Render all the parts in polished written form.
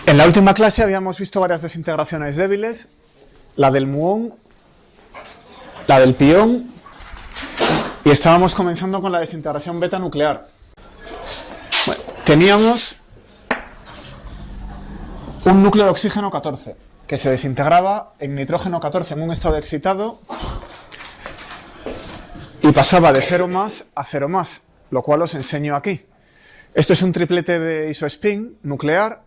En la última clase habíamos visto varias desintegraciones débiles, la del muón, la del pión, y estábamos comenzando con la desintegración beta nuclear. Bueno, teníamos un núcleo de oxígeno 14 que se desintegraba en nitrógeno 14 en un estado excitado y pasaba de 0 más a 0 más, lo cual os enseño aquí. Esto es un triplete de isospin nuclear.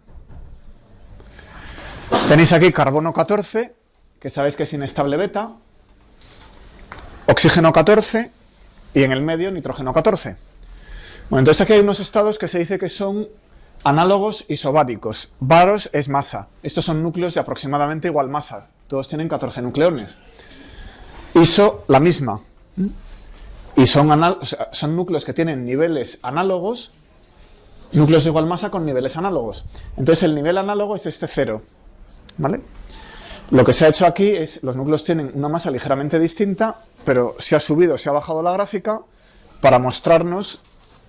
Tenéis aquí carbono 14, que sabéis que es inestable beta, oxígeno 14 y en el medio nitrógeno 14. Bueno, entonces aquí hay unos estados que se dice que son análogos isobáricos. Baros es masa. Estos son núcleos de aproximadamente igual masa. Todos tienen 14 nucleones. Iso, la misma. Y son núcleos que tienen niveles análogos, núcleos de igual masa con niveles análogos. Entonces el nivel análogo es este 0. ¿Vale? Lo que se ha hecho aquí es, los núcleos tienen una masa ligeramente distinta, pero se ha subido, se ha bajado la gráfica para mostrarnos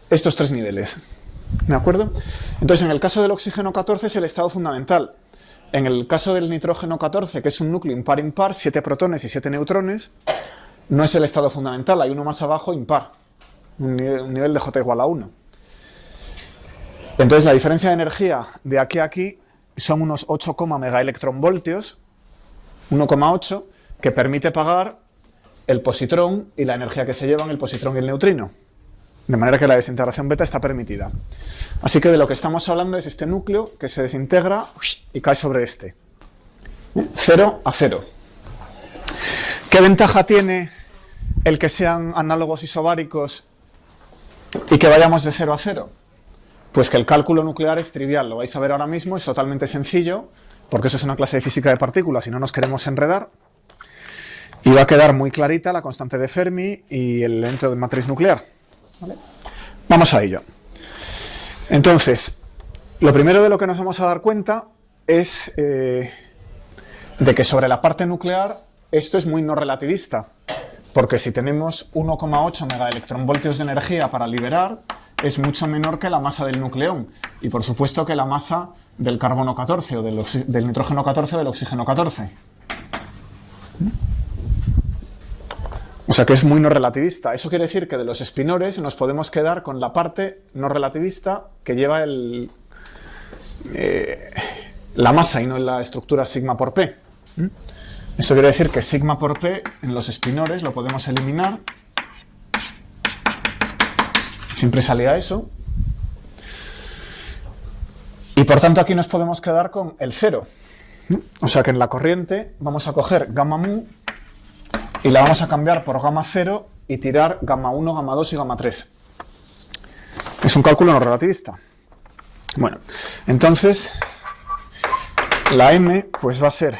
estos tres niveles. ¿De acuerdo? Entonces, en el caso del oxígeno 14 es el estado fundamental. En el caso del nitrógeno 14, que es un núcleo impar-impar, 7 protones y 7 neutrones, no es el estado fundamental, hay uno más abajo impar, un nivel de J igual a 1. Entonces, la diferencia de energía de aquí a aquí son unos 8, megaelectronvoltios, 1,8, que permite pagar el positrón y la energía que se llevan el positrón y el neutrino. De manera que la desintegración beta está permitida. Así que de lo que estamos hablando es este núcleo que se desintegra y cae sobre este. 0 a 0. ¿Qué ventaja tiene el que sean análogos isobáricos y que vayamos de 0 a 0? Pues que el cálculo nuclear es trivial, lo vais a ver ahora mismo, es totalmente sencillo, porque eso es una clase de física de partículas y no nos queremos enredar. Y va a quedar muy clarita la constante de Fermi y el elemento de matriz nuclear. ¿Vale? Vamos a ello. Entonces, lo primero de lo que nos vamos a dar cuenta es de que sobre la parte nuclear esto es muy no relativista, porque si tenemos 1,8 megaelectronvoltios de energía para liberar, es mucho menor que la masa del nucleón y por supuesto que la masa del carbono 14 o del nitrógeno 14 o del oxígeno 14. O sea que es muy no relativista. Eso quiere decir que de los espinores nos podemos quedar con la parte no relativista que lleva la masa y no la estructura sigma por P. Esto quiere decir que sigma por P en los espinores lo podemos eliminar. Siempre salía eso. Y por tanto aquí nos podemos quedar con el 0. O sea que en la corriente vamos a coger gamma mu y la vamos a cambiar por gamma 0 y tirar gamma 1, gamma 2 y gamma 3. Es un cálculo no relativista. Bueno, entonces la m pues va a ser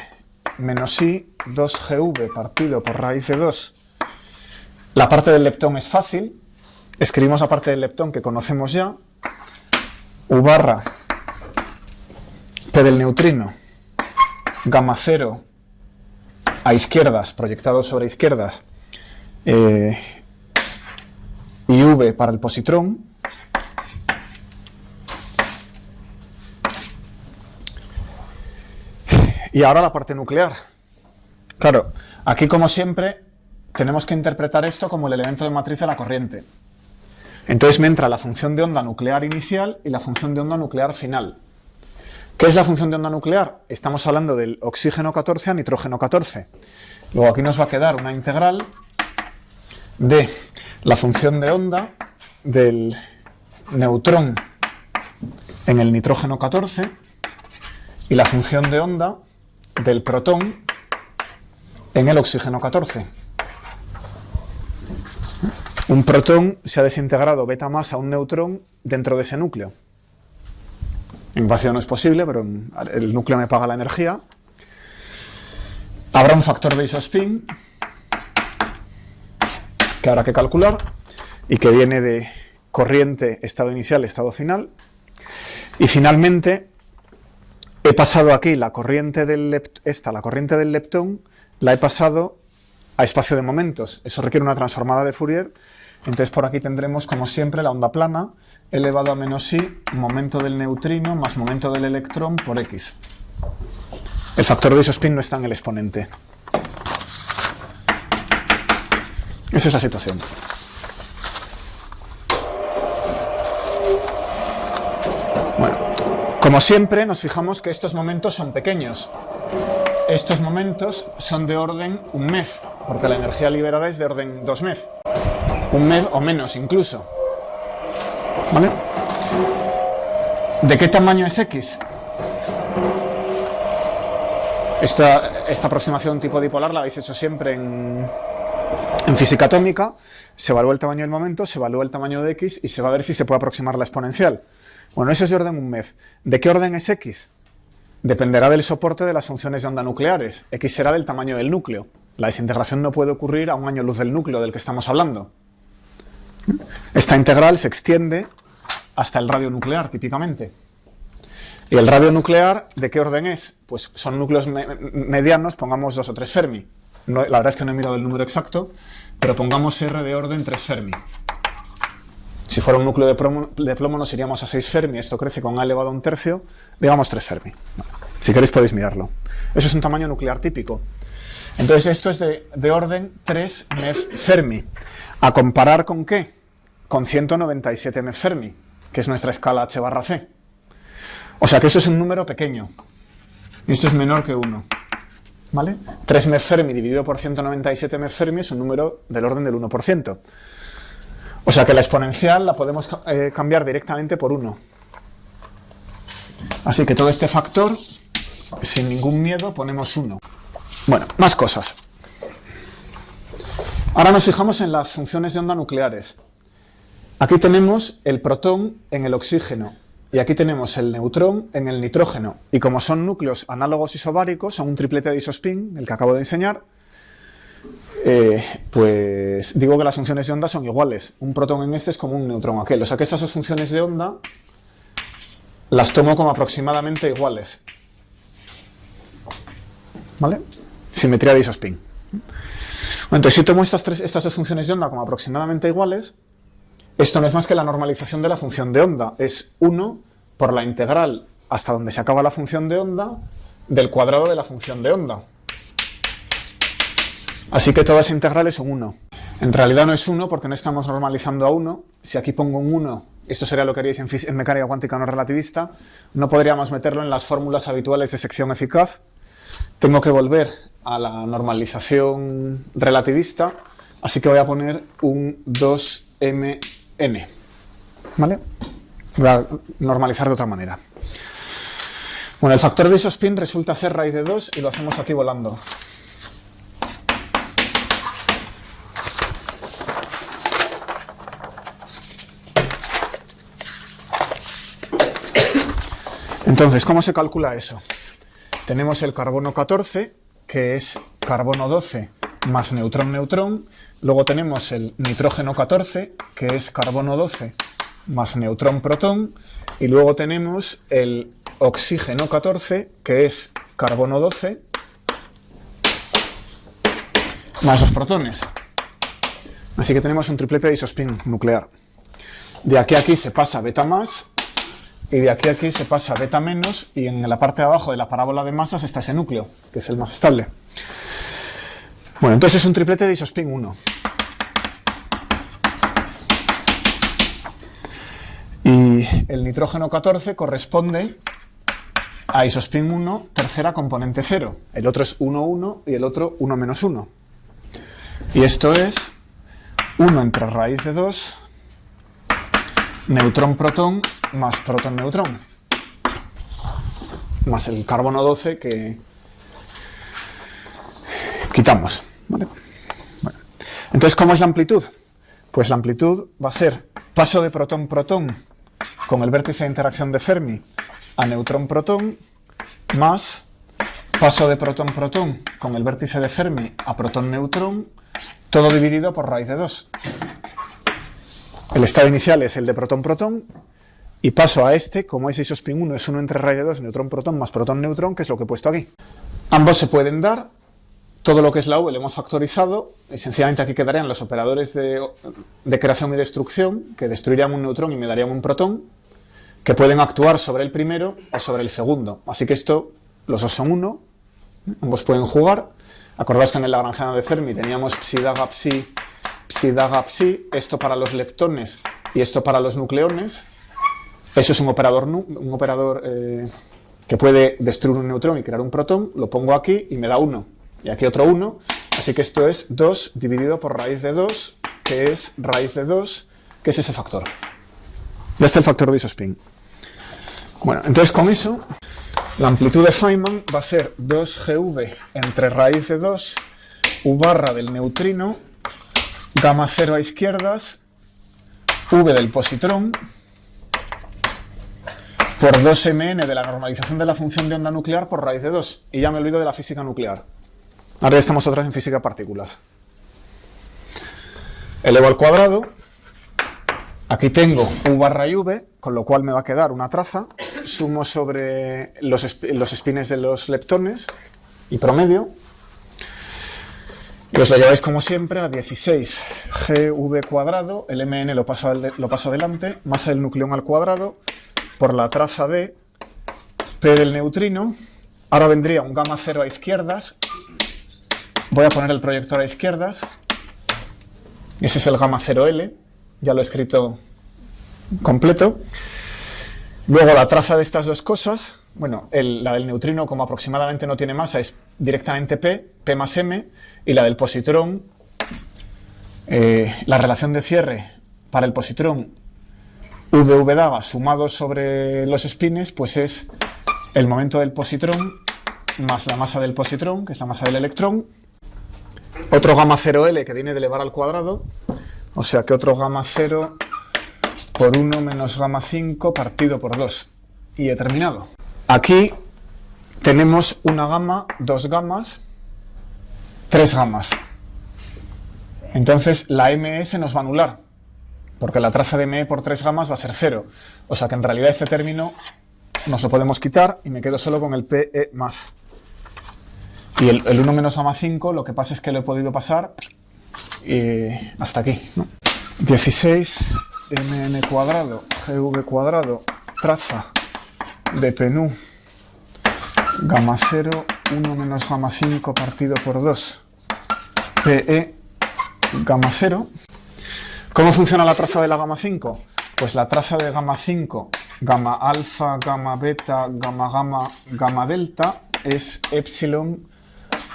menos i 2gv partido por raíz de 2. La parte del leptón es fácil. Escribimos la parte del leptón que conocemos ya. U barra P del neutrino, gamma 0 a izquierdas, proyectado sobre izquierdas, y V para el positrón. Y ahora la parte nuclear. Claro, aquí como siempre tenemos que interpretar esto como el elemento de matriz de la corriente. Entonces me entra la función de onda nuclear inicial y la función de onda nuclear final. ¿Qué es la función de onda nuclear? Estamos hablando del oxígeno 14 a nitrógeno 14. Luego aquí nos va a quedar una integral de la función de onda del neutrón en el nitrógeno 14 y la función de onda del protón en el oxígeno 14. Un protón se ha desintegrado beta más a un neutrón dentro de ese núcleo. En vacío no es posible, pero el núcleo me paga la energía. Habrá un factor de isospin que habrá que calcular y que viene de corriente, estado inicial, estado final. Y finalmente he pasado aquí la corriente del leptón, la he pasado a espacio de momentos. Eso requiere una transformada de Fourier. Entonces por aquí tendremos, como siempre, la onda plana elevado a menos i momento del neutrino más momento del electrón por x. El factor de isospin no está en el exponente. Esa es la situación. Bueno, como siempre nos fijamos que estos momentos son pequeños. Estos momentos son de orden 1 MeV, porque la energía liberada es de orden 2 MeV. 1 MeV o menos incluso. ¿Vale? ¿De qué tamaño es X? Esta aproximación tipo dipolar la habéis hecho siempre en física atómica. Se evalúa el tamaño del momento, se evalúa el tamaño de X y se va a ver si se puede aproximar la exponencial. Bueno, eso es de orden 1 MeV. ¿De qué orden es X? Dependerá del soporte de las funciones de onda nucleares. X será del tamaño del núcleo. La desintegración no puede ocurrir a 1 año luz del núcleo del que estamos hablando. Esta integral se extiende hasta el radio nuclear, típicamente. ¿Y el radio nuclear de qué orden es? Pues son núcleos medianos, pongamos 2 o 3 Fermi. No, la verdad es que no he mirado el número exacto, pero pongamos R de orden 3 Fermi. Si fuera un núcleo de plomo nos iríamos a 6 Fermi, esto crece con A elevado a 1/3, digamos 3 Fermi. Vale. Si queréis podéis mirarlo. Eso es un tamaño nuclear típico. Entonces esto es de orden 3 MeV Fermi. ¿A comparar con qué? Con 197 MeV Fermi, que es nuestra escala H/C. O sea que esto es un número pequeño. Y esto es menor que 1. ¿Vale? 3 MeV Fermi dividido por 197 MeV Fermi es un número del orden del 1%. O sea que la exponencial la podemos cambiar directamente por 1. Así que todo este factor, sin ningún miedo, ponemos 1. Bueno, más cosas. Ahora nos fijamos en las funciones de onda nucleares. Aquí tenemos el protón en el oxígeno y aquí tenemos el neutrón en el nitrógeno. Y como son núcleos análogos isobáricos, son un triplete de isospin, el que acabo de enseñar, pues digo que las funciones de onda son iguales. Un protón en este es como un neutrón aquel. O sea que estas dos funciones de onda las tomo como aproximadamente iguales. ¿Vale? Simetría de isospin. Bueno, entonces si tomo estas dos funciones de onda como aproximadamente iguales, esto no es más que la normalización de la función de onda. Es 1 por la integral hasta donde se acaba la función de onda del cuadrado de la función de onda. Así que todas las integrales son 1. En realidad no es 1 porque no estamos normalizando a 1. Si aquí pongo un 1, esto sería lo que haríais en mecánica cuántica no relativista, no podríamos meterlo en las fórmulas habituales de sección eficaz. Tengo que volver a la normalización relativista, así que voy a poner un 2mn. ¿Vale? Voy a normalizar de otra manera. Bueno, el factor de isospin resulta ser raíz de 2 y lo hacemos aquí volando. Entonces, ¿cómo se calcula eso? Tenemos el carbono 14, que es carbono 12 más neutrón-neutrón. Luego tenemos el nitrógeno 14, que es carbono 12 más neutrón-protón. Y luego tenemos el oxígeno 14, que es carbono 12 más 2 protones. Así que tenemos un triplete de isospin nuclear. De aquí a aquí se pasa beta más. Y de aquí a aquí se pasa beta menos y en la parte de abajo de la parábola de masas está ese núcleo, que es el más estable. Bueno, entonces es un triplete de isospin 1. Y el nitrógeno 14 corresponde a isospin 1, tercera componente 0. El otro es 1, 1 y el otro 1 menos 1. Y esto es 1 entre raíz de 2, neutrón-protón, más protón-neutrón, más el carbono 12 que quitamos. ¿Vale? Bueno. Entonces, ¿cómo es la amplitud? Pues la amplitud va a ser paso de protón-protón con el vértice de interacción de Fermi a neutrón-protón, más paso de protón-protón con el vértice de Fermi a protón-neutrón, todo dividido por raíz de 2. El estado inicial es el de protón-protón, y paso a este, como ese isospin 1 es 1 entre raíz de 2, neutrón-protón más protón-neutrón, que es lo que he puesto aquí. Ambos se pueden dar, todo lo que es la V lo hemos factorizado y sencillamente aquí quedarían los operadores de creación y destrucción que destruirían un neutrón y me darían un protón, que pueden actuar sobre el primero o sobre el segundo. Así que esto, los dos son uno, ambos pueden jugar. Acordaos que en el Lagrangiano de Fermi teníamos psi daga psi, psi daga psi, esto para los leptones y esto para los nucleones. Eso es un operador que puede destruir un neutrón y crear un protón. Lo pongo aquí y me da 1. Y aquí otro 1. Así que esto es 2 dividido por raíz de 2, que es raíz de 2, que es ese factor. Ya está el factor de isospin. Bueno, entonces con eso, la amplitud de Feynman va a ser 2GV entre raíz de 2, U barra del neutrino, gamma 0 a izquierdas, V del positrón, por 2mn de la normalización de la función de onda nuclear por raíz de 2. Y ya me olvido de la física nuclear. Ahora ya estamos otra vez en física de partículas. Elevo al cuadrado. Aquí tengo U barra y V, con lo cual me va a quedar una traza. Sumo sobre los espines de los leptones y promedio. Y os lo lleváis como siempre a 16 GV cuadrado, el MN lo paso adelante, masa del nucleón al cuadrado, por la traza de P del neutrino. Ahora vendría un gamma 0 a izquierdas. Voy a poner el proyector a izquierdas. Ese es el gamma 0L. Ya lo he escrito completo. Luego la traza de estas dos cosas. Bueno, la del neutrino, como aproximadamente no tiene masa, es directamente P más M. Y la del positrón, la relación de cierre para el positrón VV daga sumado sobre los espines, pues es el momento del positrón más la masa del positrón, que es la masa del electrón. Otro gamma 0L que viene de elevar al cuadrado, o sea que otro gamma 0 por 1 menos gamma 5 partido por 2. Y he terminado. Aquí tenemos una gamma, dos gamas, tres gamas. Entonces la MS nos va a anular, porque la traza de ME por 3 gamas va a ser 0. O sea que en realidad este término nos lo podemos quitar y me quedo solo con el PE más. Y el 1 menos gamma 5, lo que pasa es que lo he podido pasar hasta aquí, ¿no? 16 mn cuadrado gv cuadrado traza de PNU gamma 0, 1 menos gamma 5 partido por 2 PE gamma 0. ¿Cómo funciona la traza de la gamma 5? Pues la traza de gamma 5, gamma alfa, gamma beta, gamma gamma, gamma delta, es epsilon,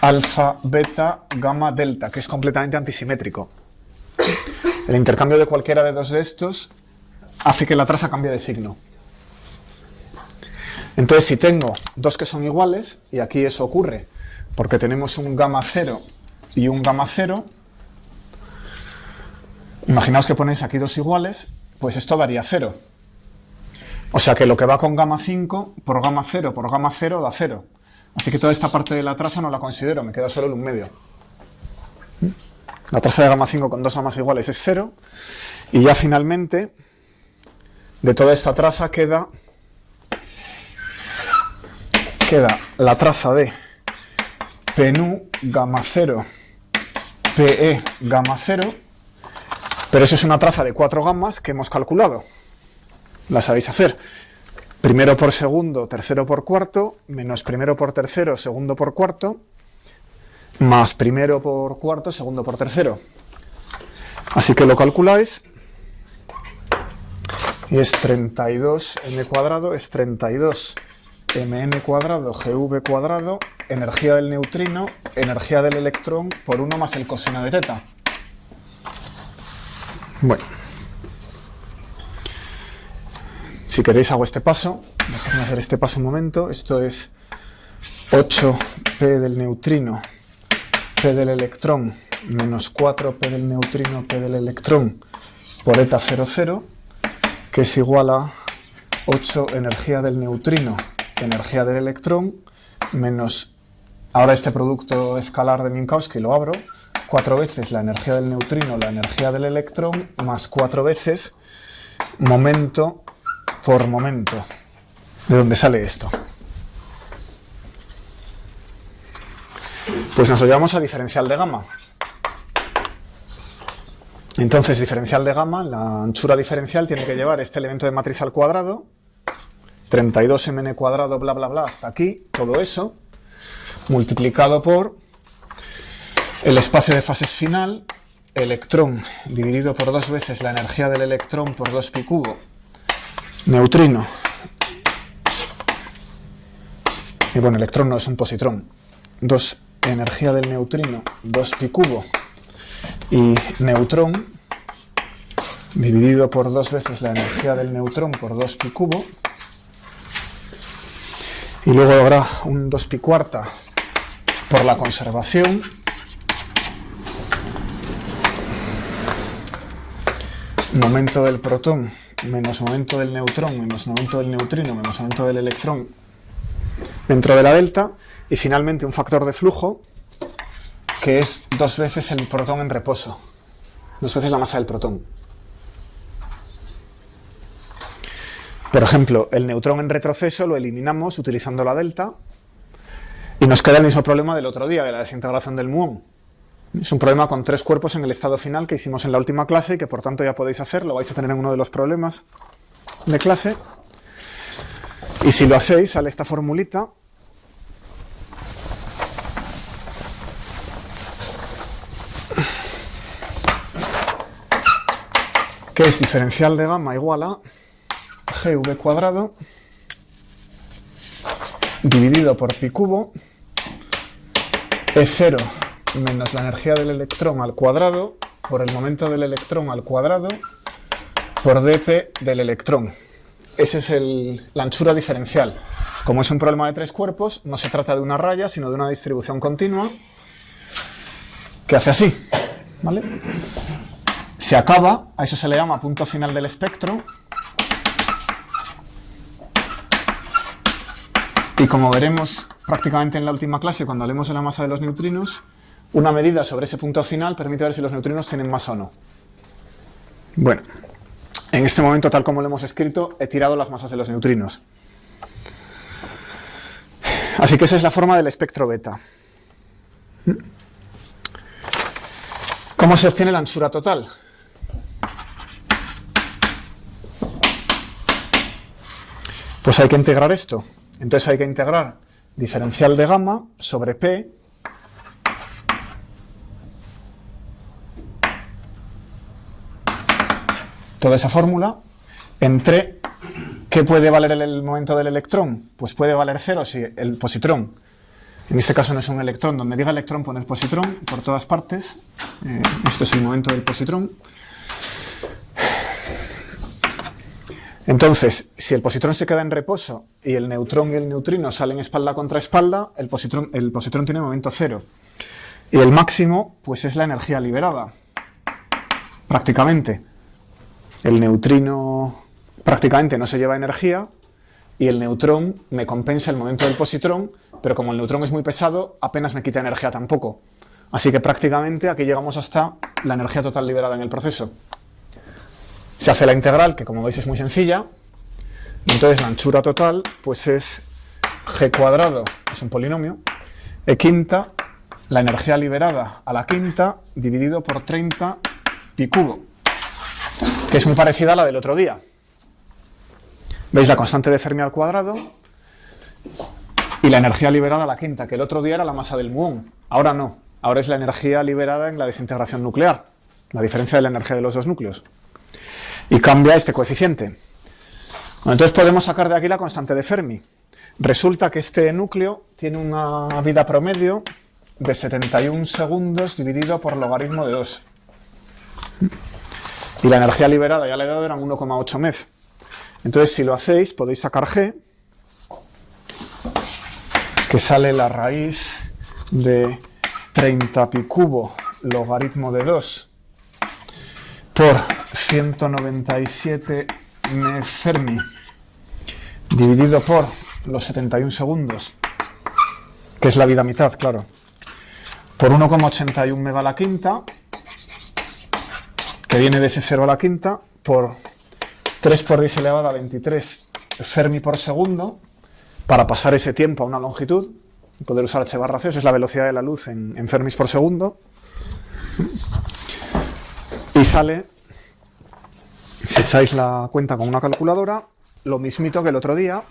alfa, beta, gamma, delta, que es completamente antisimétrico. El intercambio de cualquiera de dos de estos hace que la traza cambie de signo. Entonces, si tengo dos que son iguales, y aquí eso ocurre porque tenemos un gamma 0 y un gamma 0, imaginaos que ponéis aquí dos iguales, pues esto daría 0. O sea que lo que va con gamma 5 por gamma 0 da 0. Así que toda esta parte de la traza no la considero, me queda solo el 1/2. La traza de gamma 5 con dos gamas iguales es 0. Y ya finalmente, de toda esta traza queda la traza de PNU gamma 0, PE gamma 0. Pero eso es una traza de 4 gamas que hemos calculado. La sabéis hacer. Primero por segundo, tercero por cuarto, menos primero por tercero, segundo por cuarto, más primero por cuarto, segundo por tercero. Así que lo calculáis y es 32m cuadrado, es 32mn cuadrado gv cuadrado, energía del neutrino, energía del electrón por 1 más el coseno de teta. Bueno, si queréis hago este paso, dejadme hacer este paso un momento. Esto es 8p del neutrino, p del electrón, menos 4p del neutrino, p del electrón, por eta 00, que es igual a 8 energía del neutrino, energía del electrón, menos, ahora este producto escalar de Minkowski lo abro, 4 veces la energía del neutrino, la energía del electrón, más 4 veces momento por momento. ¿De dónde sale esto? Pues nos lo llevamos a diferencial de gamma. Entonces, diferencial de gamma, la anchura diferencial tiene que llevar este elemento de matriz al cuadrado, 32mn cuadrado, bla, bla, bla, hasta aquí, todo eso, multiplicado por el espacio de fases final, electrón dividido por 2 veces la energía del electrón por 2pi cubo, neutrino, y bueno, electrón no es un positrón, 2 energía del neutrino, 2pi cubo, y neutrón dividido por 2 veces la energía del neutrón por 2pi cubo, y luego habrá un 2pi cuarta por la conservación, momento del protón menos momento del neutrón menos momento del neutrino menos momento del electrón dentro de la delta, y finalmente un factor de flujo que es 2 veces el protón en reposo, 2 veces la masa del protón. Por ejemplo, el neutrón en retroceso lo eliminamos utilizando la delta y nos queda el mismo problema del otro día, de la desintegración del muón. Es un problema con 3 cuerpos en el estado final que hicimos en la última clase y que por tanto ya podéis hacer, lo vais a tener en uno de los problemas de clase. Y si lo hacéis, sale esta formulita. Que es diferencial de gamma igual a GV cuadrado dividido por pi cubo E0 menos la energía del electrón al cuadrado por el momento del electrón al cuadrado por dp del electrón. Esa es la anchura diferencial. Como es un problema de 3 cuerpos, no se trata de una raya, sino de una distribución continua que hace así, ¿vale? Se acaba, a eso se le llama punto final del espectro, y como veremos prácticamente en la última clase cuando hablemos de la masa de los neutrinos, una medida sobre ese punto final permite ver si los neutrinos tienen masa o no. Bueno, en este momento, tal como lo hemos escrito, he tirado las masas de los neutrinos. Así que esa es la forma del espectro beta. ¿Cómo se obtiene la anchura total? Pues hay que integrar esto. Entonces hay que integrar diferencial de gamma sobre P toda esa fórmula entre ¿qué puede valer el momento del electrón? Pues puede valer 0 si el positrón, en este caso no es un electrón, donde diga electrón poner positrón por todas partes, esto es el momento del positrón. Entonces, si el positrón se queda en reposo y el neutrón y el neutrino salen espalda contra espalda, el positrón tiene momento 0. Y el máximo, pues es la energía liberada, prácticamente. El neutrino prácticamente no se lleva energía y el neutrón me compensa el momento del positrón, pero como el neutrón es muy pesado, apenas me quita energía tampoco. Así que prácticamente aquí llegamos hasta la energía total liberada en el proceso. Se hace la integral, que como veis es muy sencilla, y entonces la anchura total pues es g cuadrado, es un polinomio, e quinta, la energía liberada a la quinta, dividido por 30 pi cubo, que es muy parecida a la del otro día. ¿Veis la constante de Fermi al cuadrado? Y la energía liberada a la quinta, que el otro día era la masa del muón. Ahora no, ahora es la energía liberada en la desintegración nuclear, la diferencia de la energía de los dos núcleos. Y cambia este coeficiente. Bueno, entonces podemos sacar de aquí la constante de Fermi. Resulta que este núcleo tiene una vida promedio de 71 segundos dividido por logaritmo de 2. Y la energía liberada, ya le he dado, eran 1,8 MeV. Entonces, si lo hacéis, podéis sacar G, que sale la raíz de 30 pi cubo logaritmo de 2 por 197 MeV Fermi dividido por los 71 segundos, que es la vida a mitad, claro, por 1,81 MeV a la quinta, que viene de ese 0 a la quinta, por 3 por 10 elevada a 23 Fermi por segundo, para pasar ese tiempo a una longitud, poder usar h barra c, eso es la velocidad de la luz en fermis por segundo. Y sale, si echáis la cuenta con una calculadora, lo mismito que el otro día,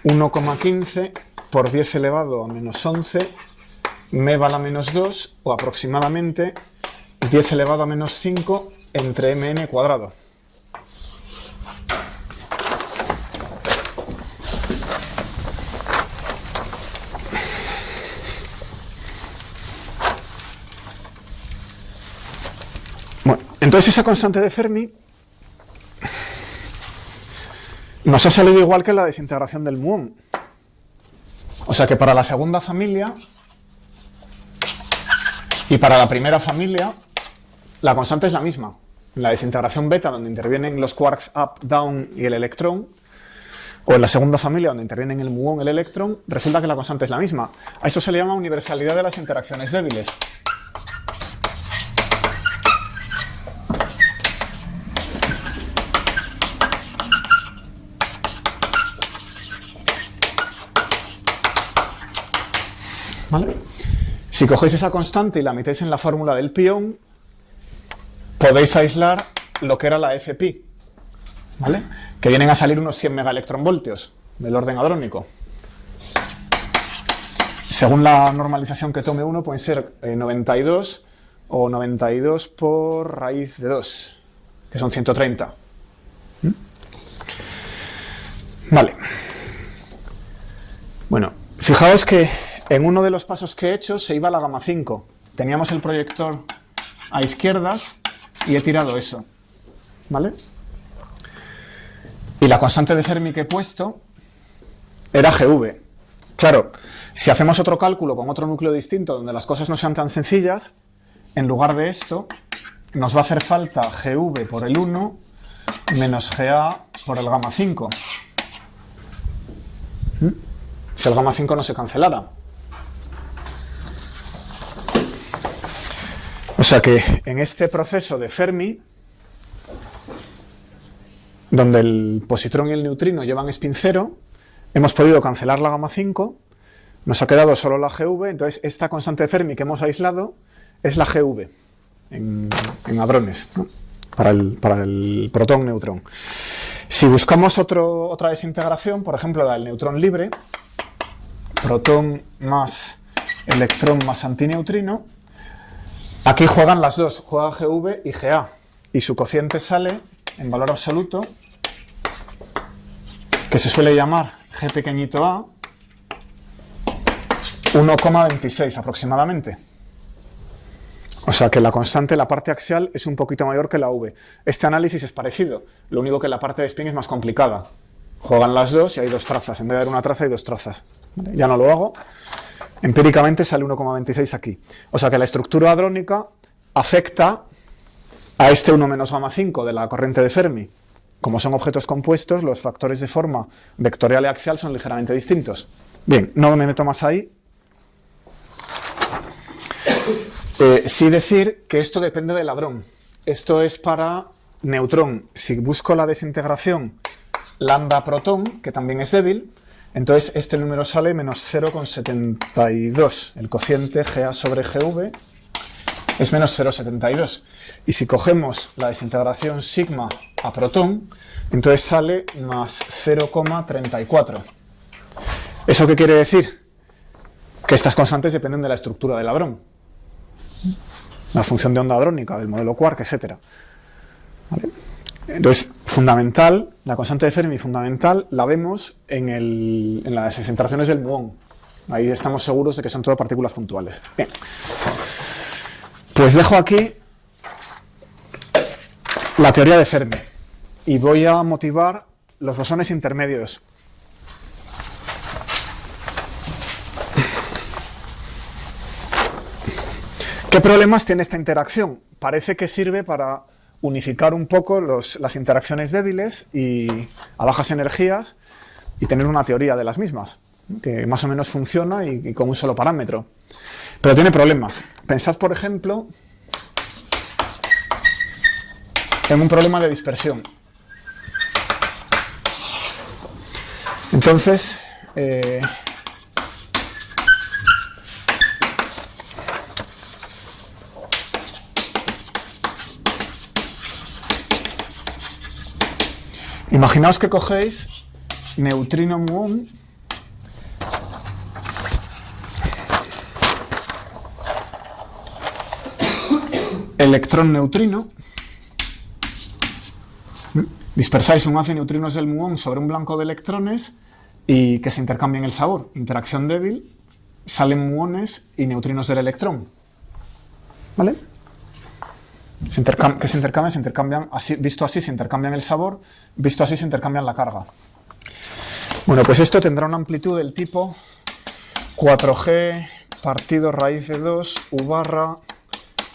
1,15 por 10 elevado a menos 11 meva a la menos 2, o aproximadamente 10 elevado a menos 5 entre mn cuadrado. Bueno, entonces esa constante de Fermi nos ha salido igual que la desintegración del muón. O sea que para la segunda familia y para la primera familia la constante es la misma. En la desintegración beta, donde intervienen los quarks up, down y el electrón, o en la segunda familia, donde intervienen el muón y el electrón, resulta que la constante es la misma. A eso se le llama universalidad de las interacciones débiles. ¿Vale? Si cogéis esa constante y la metéis en la fórmula del pión, podéis aislar lo que era la Fpi, ¿vale? Que vienen a salir unos 100 megaelectronvoltios del orden hadrónico. Según la normalización que tome uno, pueden ser 92 o 92 por raíz de 2, que son 130. Vale. Bueno, fijaos que en uno de los pasos que he hecho se iba la gamma 5. Teníamos el proyector a izquierdas y he tirado eso, ¿vale? Y la constante de Fermi que he puesto era GV. Claro, si hacemos otro cálculo con otro núcleo distinto donde las cosas no sean tan sencillas, en lugar de esto nos va a hacer falta GV por el 1 menos GA por el gamma 5. Si el gamma 5 no se cancelara. O sea que en este proceso de Fermi, donde el positrón y el neutrino llevan spin 0, hemos podido cancelar la gamma 5, nos ha quedado solo la GV, entonces esta constante de Fermi que hemos aislado es la GV en hadrones, ¿no? para el protón-neutrón. Si buscamos otra desintegración, por ejemplo la del neutrón libre, protón más electrón más antineutrino, aquí juegan las dos, juega GV y GA, y su cociente sale en valor absoluto, que se suele llamar G pequeñito a, 1,26 aproximadamente. O sea que la constante, la parte axial, es un poquito mayor que la V. Este análisis es parecido, lo único que la parte de spin es más complicada. Juegan las dos y hay dos trazas, en vez de haber una traza hay dos trazas. Ya no lo hago. Empíricamente sale 1,26 aquí. O sea que la estructura hadrónica afecta a este 1 menos gamma 5 de la corriente de Fermi. Como son objetos compuestos, los factores de forma vectorial y axial son ligeramente distintos. Bien, no me meto más ahí. Sí decir que esto depende del hadrón. Esto es para neutrón. Si busco la desintegración lambda protón, que también es débil, entonces este número sale menos 0,72. El cociente GA sobre GV es menos 0,72. Y si cogemos la desintegración sigma a protón, entonces sale más 0,34. ¿Eso qué quiere decir? Que estas constantes dependen de la estructura del hadrón. La función de onda hadrónica, del modelo quark, etc. ¿Vale? Entonces, fundamental, la constante de Fermi fundamental la vemos en las desintegraciones del muón. Ahí estamos seguros de que son todo partículas puntuales. Bien. Pues dejo aquí la teoría de Fermi y voy a motivar los bosones intermedios. ¿Qué problemas tiene esta interacción? Parece que sirve para unificar un poco las interacciones débiles y a bajas energías y tener una teoría de las mismas, que más o menos funciona y con un solo parámetro. Pero tiene problemas. Pensad, por ejemplo, en un problema de dispersión. Entonces, Imaginaos que cogéis neutrino muón electrón neutrino, dispersáis un haz de neutrinos del muón sobre un blanco de electrones y que se intercambien el sabor. Interacción débil, salen muones y neutrinos del electrón. ¿Vale? Se intercambian, así, visto así se intercambian el sabor, visto así se intercambian la carga. Bueno, pues esto tendrá una amplitud del tipo 4G partido raíz de 2 U barra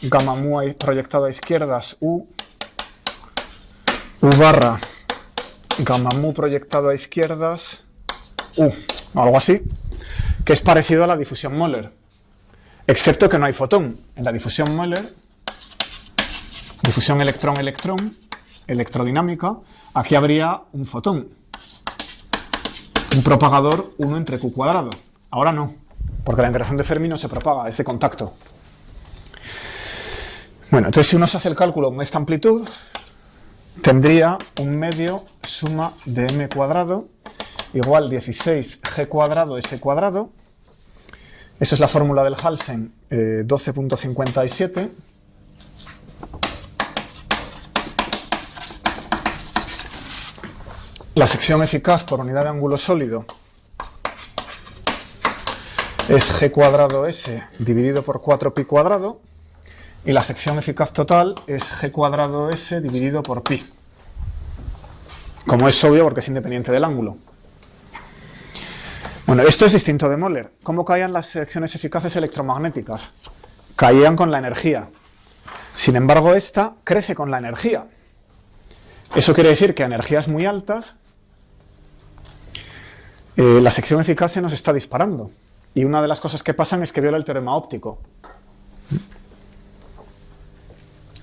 gamma mu proyectado a izquierdas U barra gamma mu proyectado a izquierdas U, o algo así, que es parecido a la difusión Möller, excepto que no hay fotón. En la difusión Möller, difusión electrón-electrón, electrodinámica, aquí habría un fotón, un propagador 1 entre Q cuadrado. Ahora no, porque la interacción de Fermi no se propaga, es de contacto. Bueno, entonces si uno se hace el cálculo con esta amplitud, tendría un medio suma de m cuadrado igual 16g cuadrado s cuadrado. Eso es la fórmula del Halsen 12.57. La sección eficaz por unidad de ángulo sólido es g cuadrado s dividido por 4pi cuadrado. Y la sección eficaz total es g cuadrado s dividido por pi. Como es obvio, porque es independiente del ángulo. Bueno, esto es distinto de Möller. ¿Cómo caían las secciones eficaces electromagnéticas? Caían con la energía. Sin embargo, esta crece con la energía. Eso quiere decir que a energías muy altas, la sección eficaz se nos está disparando. Y una de las cosas que pasan es que viola el teorema óptico.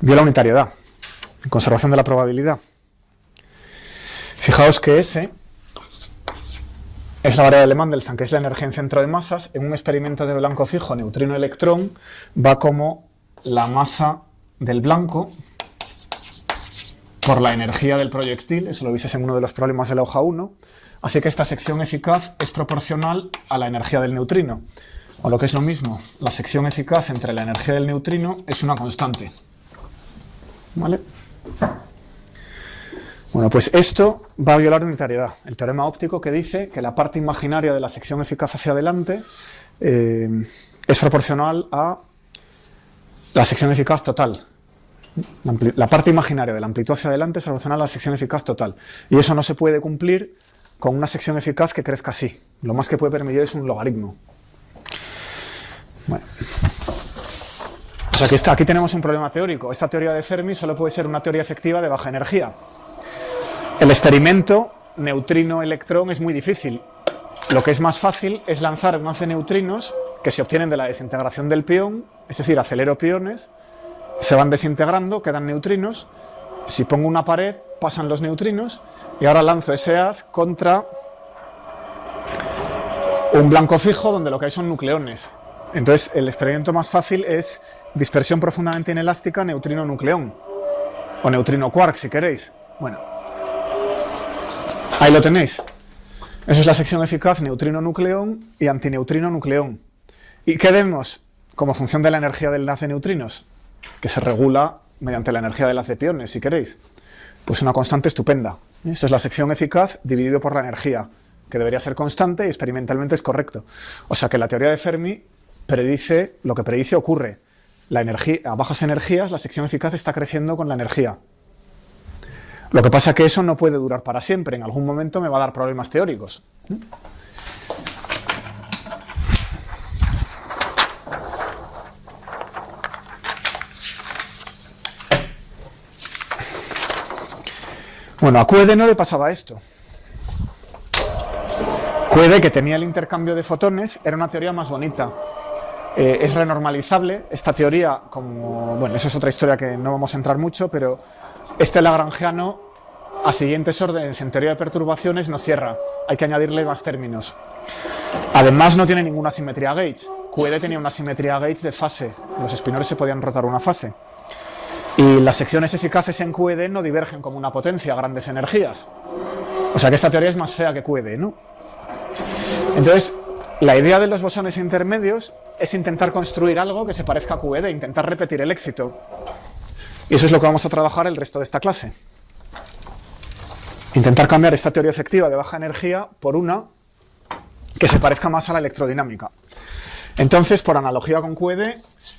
Viola unitariedad, conservación de la probabilidad. Fijaos que S es la variable de Mendelssohn, que es la energía en centro de masas. En un experimento de blanco fijo, neutrino-electrón, va como la masa del blanco por la energía del proyectil. Eso lo viste en uno de los problemas de la hoja 1. Así que esta sección eficaz es proporcional a la energía del neutrino. O lo que es lo mismo, la sección eficaz entre la energía del neutrino es una constante. ¿Vale? Bueno, pues esto va a violar unitariedad. El teorema óptico que dice que la parte imaginaria de la sección eficaz hacia adelante es proporcional a la sección eficaz total. La parte imaginaria de la amplitud hacia adelante es proporcional a la sección eficaz total. Y eso no se puede cumplir con una sección eficaz que crezca así. Lo más que puede permitir es un logaritmo. Bueno. O sea que aquí tenemos un problema teórico. Esta teoría de Fermi solo puede ser una teoría efectiva de baja energía. El experimento neutrino-electrón es muy difícil. Lo que es más fácil es lanzar un haz de neutrinos que se obtienen de la desintegración del pión, es decir, acelero piones, se van desintegrando, quedan neutrinos. Si pongo una pared, pasan los neutrinos y ahora lanzo ese haz contra un blanco fijo donde lo que hay son nucleones. Entonces, el experimento más fácil es dispersión profundamente inelástica neutrino-nucleón, o neutrino-quark si queréis. Bueno, ahí lo tenéis. Eso es la sección eficaz neutrino-nucleón y antineutrino-nucleón. ¿Y qué vemos como función de la energía del haz de neutrinos? Que se regula mediante la energía del haz de piones, si queréis. Pues una constante estupenda. Esto es la sección eficaz dividido por la energía, que debería ser constante y experimentalmente es correcto. O sea que la teoría de Fermi predice, lo que predice ocurre. La energía, a bajas energías la sección eficaz está creciendo con la energía. Lo que pasa es que eso no puede durar para siempre. En algún momento me va a dar problemas teóricos. Bueno, a QED no le pasaba esto. QED, que tenía el intercambio de fotones, era una teoría más bonita. Es renormalizable. Esta teoría, como bueno, eso es otra historia que no vamos a entrar mucho, pero este lagrangiano a siguientes órdenes en teoría de perturbaciones no cierra. Hay que añadirle más términos. Además, no tiene ninguna simetría gauge. QED tenía una simetría gauge de fase. Los espinores se podían rotar una fase. Y las secciones eficaces en QED no divergen como una potencia a grandes energías. O sea que esta teoría es más fea que QED, ¿no? Entonces, la idea de los bosones intermedios es intentar construir algo que se parezca a QED, intentar repetir el éxito. Y eso es lo que vamos a trabajar el resto de esta clase. Intentar cambiar esta teoría efectiva de baja energía por una que se parezca más a la electrodinámica. Entonces, por analogía con QED,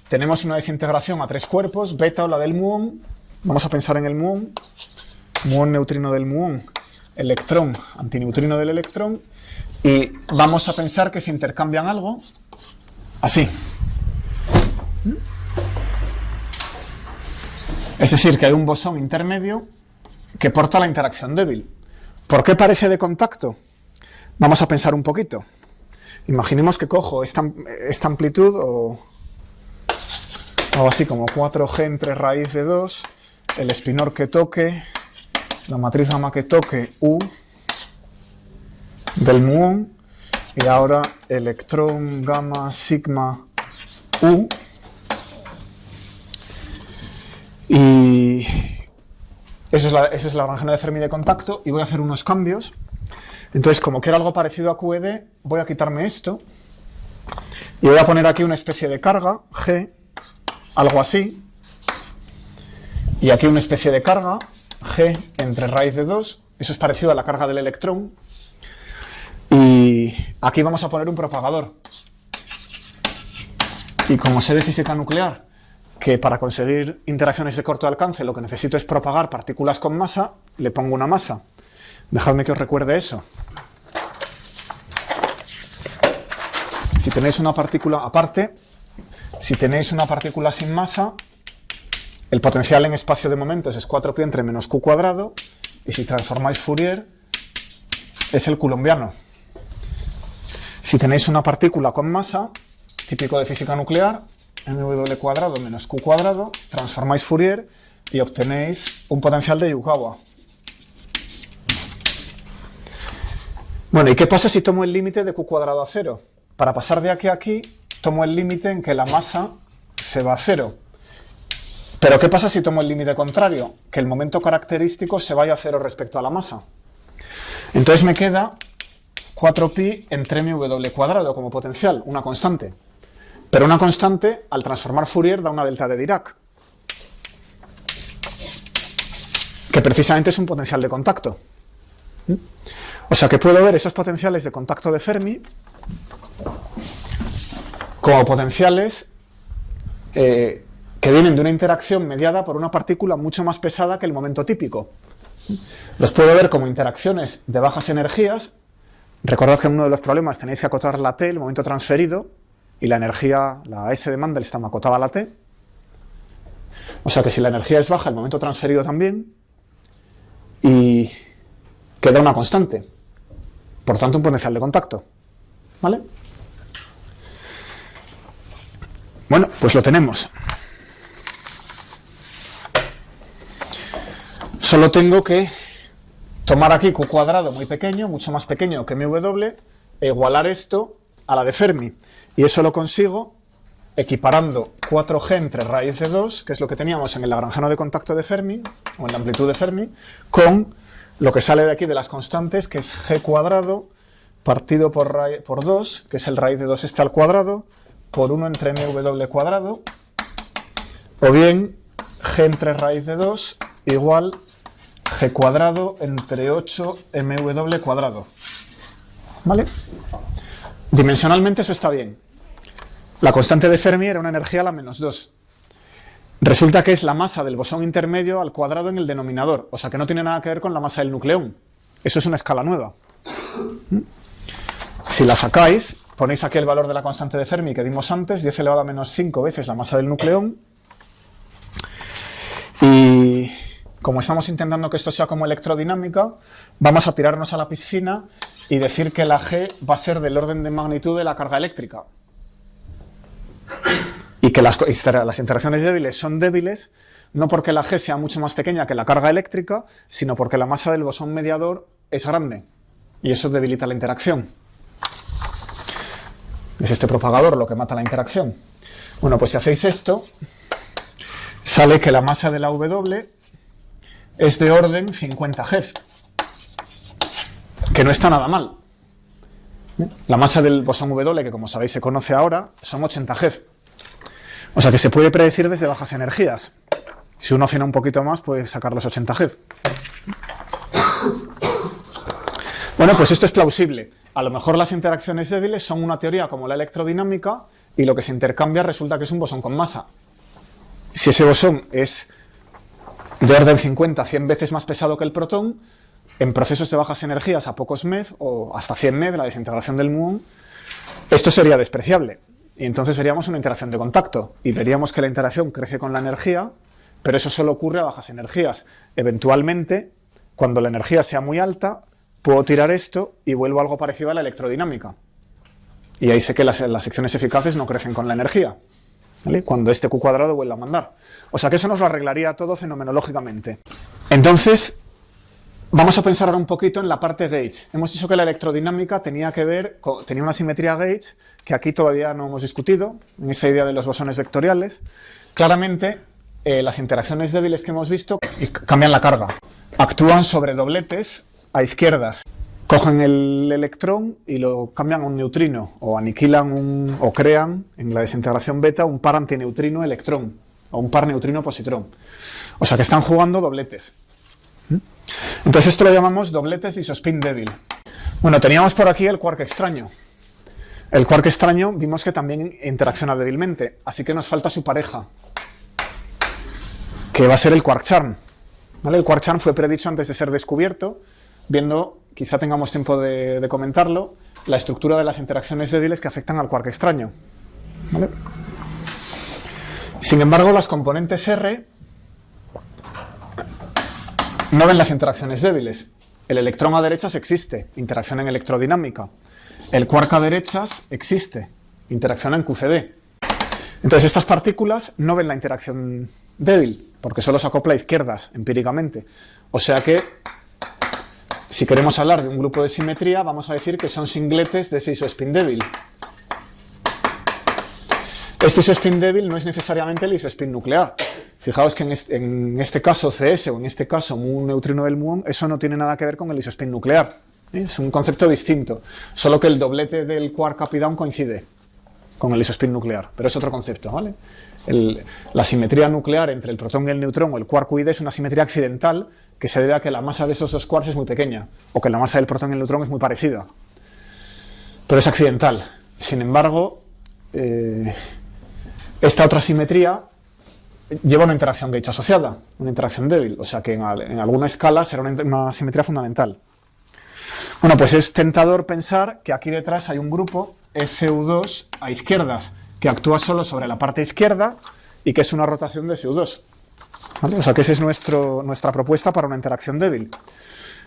tenemos una desintegración a tres cuerpos, beta o la del muón. Vamos a pensar en el muón. Muón, neutrino del muón, electrón, antineutrino del electrón. Y vamos a pensar que se intercambian algo así. Es decir, que hay un bosón intermedio que porta la interacción débil. ¿Por qué parece de contacto? Vamos a pensar un poquito. Imaginemos que cojo esta amplitud o algo así como 4G entre raíz de 2, el espinor que toque, la matriz gamma que toque, U del muón, y ahora electrón gamma sigma U. Y esa es la Lagrangiana de Fermi de contacto, y voy a hacer unos cambios. Entonces, como quiero algo parecido a QED, voy a quitarme esto y voy a poner aquí una especie de carga, G, algo así, y aquí una especie de carga, G entre raíz de 2, eso es parecido a la carga del electrón, y aquí vamos a poner un propagador. Y como sé de física nuclear que para conseguir interacciones de corto alcance lo que necesito es propagar partículas con masa, le pongo una masa. Dejadme que os recuerde eso. Si tenéis una partícula aparte, si tenéis una partícula sin masa, el potencial en espacio de momentos es 4pi entre menos q cuadrado, y si transformáis Fourier, es el coulombiano. Si tenéis una partícula con masa, típico de física nuclear, mw cuadrado menos q cuadrado, transformáis Fourier y obtenéis un potencial de Yukawa. Bueno, ¿y qué pasa si tomo el límite de q cuadrado a 0? Para pasar de aquí a aquí, tomo el límite en que la masa se va a 0. Pero ¿qué pasa si tomo el límite contrario? Que el momento característico se vaya a 0 respecto a la masa. Entonces me queda 4pi entre mw cuadrado como potencial, una constante. Pero una constante, al transformar Fourier, da una delta de Dirac, que precisamente es un potencial de contacto. O sea que puedo ver esos potenciales de contacto de Fermi como potenciales que vienen de una interacción mediada por una partícula mucho más pesada que el momento típico. Los puedo ver como interacciones de bajas energías. Recordad que en uno de los problemas tenéis que acotar la t, el momento transferido, y la energía, la S de Mandelstam, acotaba la t. O sea que si la energía es baja, el momento transferido también, y queda una constante. Por tanto, un potencial de contacto. ¿Vale? Bueno, pues lo tenemos. Solo tengo que tomar aquí q cuadrado muy pequeño, mucho más pequeño que mw, e igualar esto a la de Fermi. Y eso lo consigo equiparando 4G entre raíz de 2, que es lo que teníamos en el lagrangiano de contacto de Fermi, o en la amplitud de Fermi, con lo que sale de aquí de las constantes, que es g cuadrado partido por 2, que es el raíz de 2 este al cuadrado, por 1 entre mw cuadrado, o bien g entre raíz de 2 igual g cuadrado entre 8 mw cuadrado. ¿Vale? Dimensionalmente eso está bien. La constante de Fermi era una energía a la menos 2. Resulta que es la masa del bosón intermedio al cuadrado en el denominador, o sea que no tiene nada que ver con la masa del nucleón. Eso es una escala nueva. Si la sacáis, ponéis aquí el valor de la constante de Fermi que dimos antes, 10 elevado a menos 5 veces la masa del nucleón. Y como estamos intentando que esto sea como electrodinámica, vamos a tirarnos a la piscina y decir que la G va a ser del orden de magnitud de la carga eléctrica. Y que las interacciones débiles son débiles no porque la G sea mucho más pequeña que la carga eléctrica, sino porque la masa del bosón mediador es grande. Y eso debilita la interacción. Es este propagador lo que mata la interacción. Bueno, pues si hacéis esto, sale que la masa de la W es de orden 50 GeV, que no está nada mal. La masa del bosón W, que como sabéis se conoce ahora, son 80 GeV. O sea que se puede predecir desde bajas energías. Si uno afina un poquito más, puede sacar los 80 GeV. Bueno, pues esto es plausible. A lo mejor las interacciones débiles son una teoría como la electrodinámica y lo que se intercambia resulta que es un bosón con masa. Si ese bosón es de orden 50, 100 veces más pesado que el protón, en procesos de bajas energías a pocos MeV o hasta 100 MeV, la desintegración del muón, esto sería despreciable. Y entonces veríamos una interacción de contacto y veríamos que la interacción crece con la energía, pero eso solo ocurre a bajas energías. Eventualmente, cuando la energía sea muy alta, puedo tirar esto y vuelvo a algo parecido a la electrodinámica. Y ahí sé que las secciones eficaces no crecen con la energía, ¿vale? Cuando este Q cuadrado vuelva a mandar. O sea que eso nos lo arreglaría todo fenomenológicamente. Entonces, vamos a pensar ahora un poquito en la parte gauge. Hemos dicho que la electrodinámica tenía una simetría gauge que aquí todavía no hemos discutido, en esta idea de los bosones vectoriales. Claramente, las interacciones débiles que hemos visto cambian la carga. Actúan sobre dobletes a izquierdas. Cogen el electrón y lo cambian a un neutrino, o aniquilan o crean, en la desintegración beta, un par antineutrino-electrón, o un par neutrino-positrón. O sea que están jugando dobletes. Entonces esto lo llamamos dobletes de isospin débil. Bueno, teníamos por aquí el quark extraño. El quark extraño vimos que también interacciona débilmente, así que nos falta su pareja, que va a ser el quark charm. ¿Vale? El quark charm fue predicho antes de ser descubierto, viendo, quizá tengamos tiempo de comentarlo, la estructura de las interacciones débiles que afectan al quark extraño. ¿Vale? Sin embargo, las componentes R no ven las interacciones débiles. El electrón a derechas existe, interacción en electrodinámica. El quark a derechas existe, interacción en QCD. Entonces estas partículas no ven la interacción débil, porque solo se acopla a izquierdas, empíricamente. O sea que, si queremos hablar de un grupo de simetría, vamos a decir que son singletes de ese isospin débil. Este isospin débil no es necesariamente el isospin nuclear. Fijaos que en este caso CS o en este caso un neutrino del muón, eso no tiene nada que ver con el isospin nuclear. Es un concepto distinto, solo que el doblete del quark up y down coincide con el isospin nuclear, pero es otro concepto, ¿vale? La simetría nuclear entre el protón y el neutrón o el quark UID es una simetría accidental que se debe a que la masa de esos dos quarks es muy pequeña o que la masa del protón y el neutrón es muy parecida, pero es accidental. Sin embargo, esta otra simetría lleva una interacción gauge asociada, una interacción débil, o sea que en alguna escala será una simetría fundamental. Bueno, pues es tentador pensar que aquí detrás hay un grupo SU2 a izquierdas que actúa solo sobre la parte izquierda y que es una rotación de SU2. ¿Vale? O sea que esa es nuestra propuesta para una interacción débil.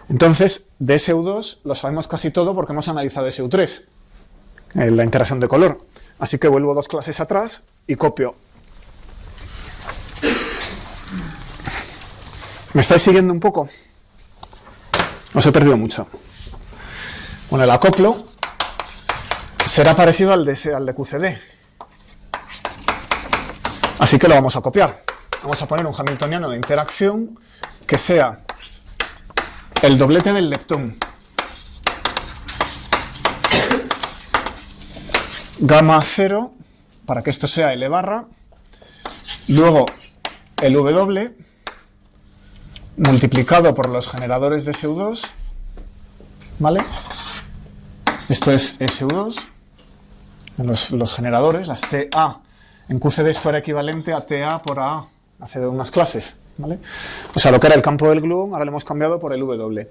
Entonces, de SU2 lo sabemos casi todo porque hemos analizado SU3, la interacción de color. Así que vuelvo 2 clases atrás y copio. ¿Me estáis siguiendo un poco? Os he perdido mucho. Bueno, el acoplo será parecido al de QCD. Así que lo vamos a copiar. Vamos a poner un hamiltoniano de interacción que sea el doblete del leptón. Gamma 0, para que esto sea L barra. Luego el W multiplicado por los generadores de SU2, ¿vale? Esto es SU2, los generadores, las TA. En QCD esto era equivalente a TA por A hace unas clases, ¿vale? O sea, lo que era el campo del gluón, ahora lo hemos cambiado por el W.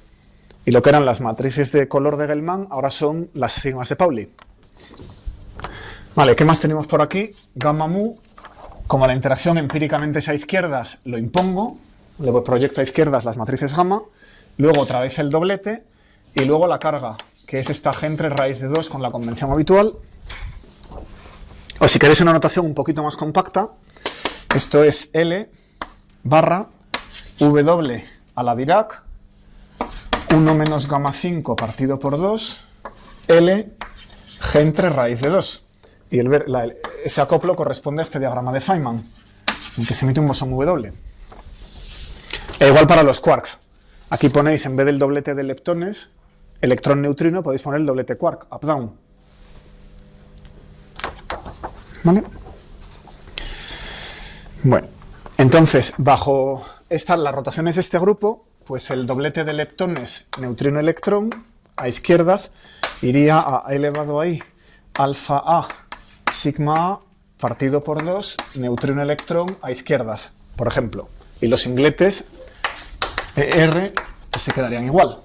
Y lo que eran las matrices de color de Gell-Mann, ahora son las sigmas de Pauli. Vale, ¿qué más tenemos por aquí? Gamma mu, como la interacción empíricamente es a izquierdas, lo impongo, le proyecto a izquierdas las matrices gamma, luego otra vez el doblete, y luego la carga, que es esta G entre raíz de 2 con la convención habitual. O si queréis una notación un poquito más compacta, esto es L barra W a la Dirac, 1 menos gamma 5 partido por 2, L G entre raíz de 2. Y ese acoplo corresponde a este diagrama de Feynman. en que se emite un bosón W. E igual para los quarks. Aquí ponéis, en vez del doblete de leptones, electrón-neutrino, podéis poner el doblete quark, up-down. ¿Vale? Bueno, entonces, bajo las rotaciones de este grupo, pues el doblete de leptones, neutrino-electrón, a izquierdas, iría a elevado a i, alfa a, sigma a, partido por 2, neutrino-electrón a izquierdas, por ejemplo. Y los singletes, ER, se quedarían igual.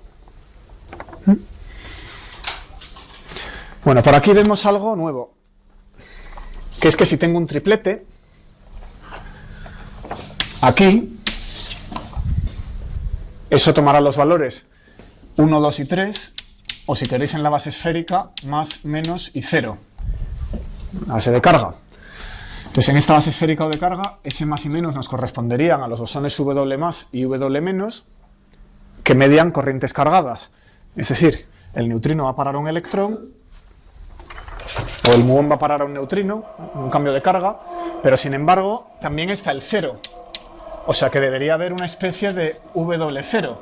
Bueno, por aquí vemos algo nuevo, que es que si tengo un triplete, aquí, eso tomará los valores 1, 2 y 3, o si queréis en la base esférica, más, menos y 0, la base de carga. Entonces, en esta base esférica o de carga, ese más y menos nos corresponderían a los bosones W más y W menos, que median corrientes cargadas. Es decir, el neutrino va a parar a un electrón, o el muón va a parar a un neutrino, un cambio de carga, pero sin embargo, también está el 0. O sea que debería haber una especie de W0.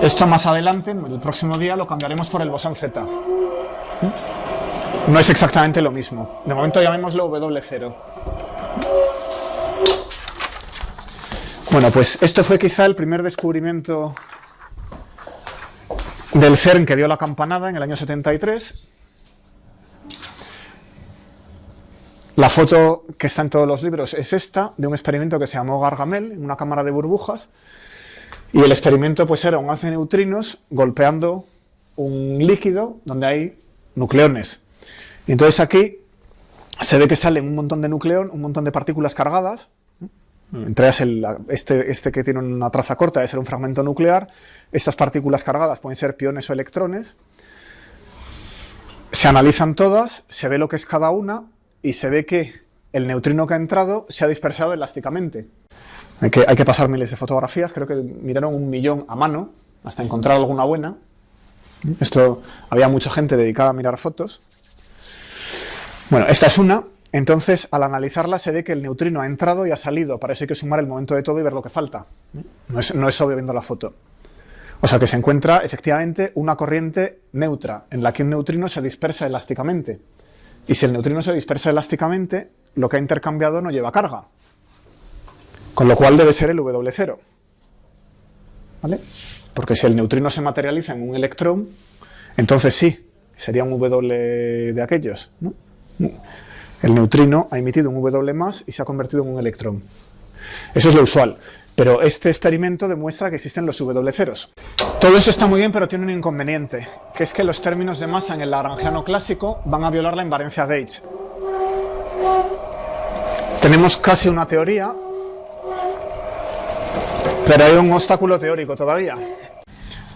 Esto más adelante, en el próximo día, lo cambiaremos por el bosón Z. No es exactamente lo mismo. De momento llamémoslo W0. Bueno, pues esto fue quizá el primer descubrimiento del CERN que dio la campanada en el año 73. La foto que está en todos los libros es esta, de un experimento que se llamó Gargamel, en una cámara de burbujas. Y el experimento pues era un haz de neutrinos golpeando un líquido donde hay nucleones. Y entonces aquí se ve que salen un montón de nucleón, un montón de partículas cargadas. Entre ellas este que tiene una traza corta debe ser un fragmento nuclear. Estas partículas cargadas pueden ser piones o electrones. Se analizan todas, se ve lo que es cada una y se ve que el neutrino que ha entrado se ha dispersado elásticamente. Hay que pasar miles de fotografías, creo que miraron 1 millón a mano hasta encontrar alguna buena. Había mucha gente dedicada a mirar fotos. Bueno, esta es una. Entonces, al analizarla se ve que el neutrino ha entrado y ha salido. Para eso hay que sumar el momento de todo y ver lo que falta. No es obvio viendo la foto. O sea que se encuentra efectivamente una corriente neutra en la que un neutrino se dispersa elásticamente. Y si el neutrino se dispersa elásticamente, lo que ha intercambiado no lleva carga. Con lo cual debe ser el W0. ¿Vale? Porque si el neutrino se materializa en un electrón, entonces sí, sería un W de aquellos, ¿no? El neutrino ha emitido un W más y se ha convertido en un electrón. Eso es lo usual. Pero este experimento demuestra que existen los W0s. Todo eso está muy bien, pero tiene un inconveniente, que es que los términos de masa en el lagrangiano clásico van a violar la invariancia Gauge. Tenemos casi una teoría, pero hay un obstáculo teórico todavía.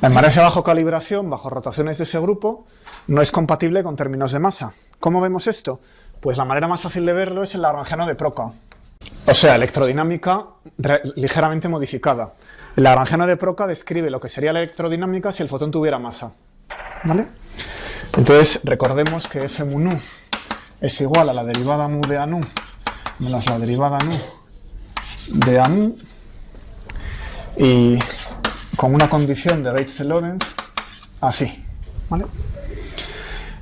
La invariancia bajo calibración, bajo rotaciones de ese grupo, no es compatible con términos de masa. ¿Cómo vemos esto? Pues la manera más fácil de verlo es el lagrangiano de Proca. O sea, electrodinámica ligeramente modificada. El lagrangiano de Proca describe lo que sería la electrodinámica si el fotón tuviera masa. ¿Vale? Entonces, recordemos que f mu nu es igual a la derivada mu de a nu menos la derivada nu de a mu, y con una condición de Gauge-Lorentz así. ¿Vale?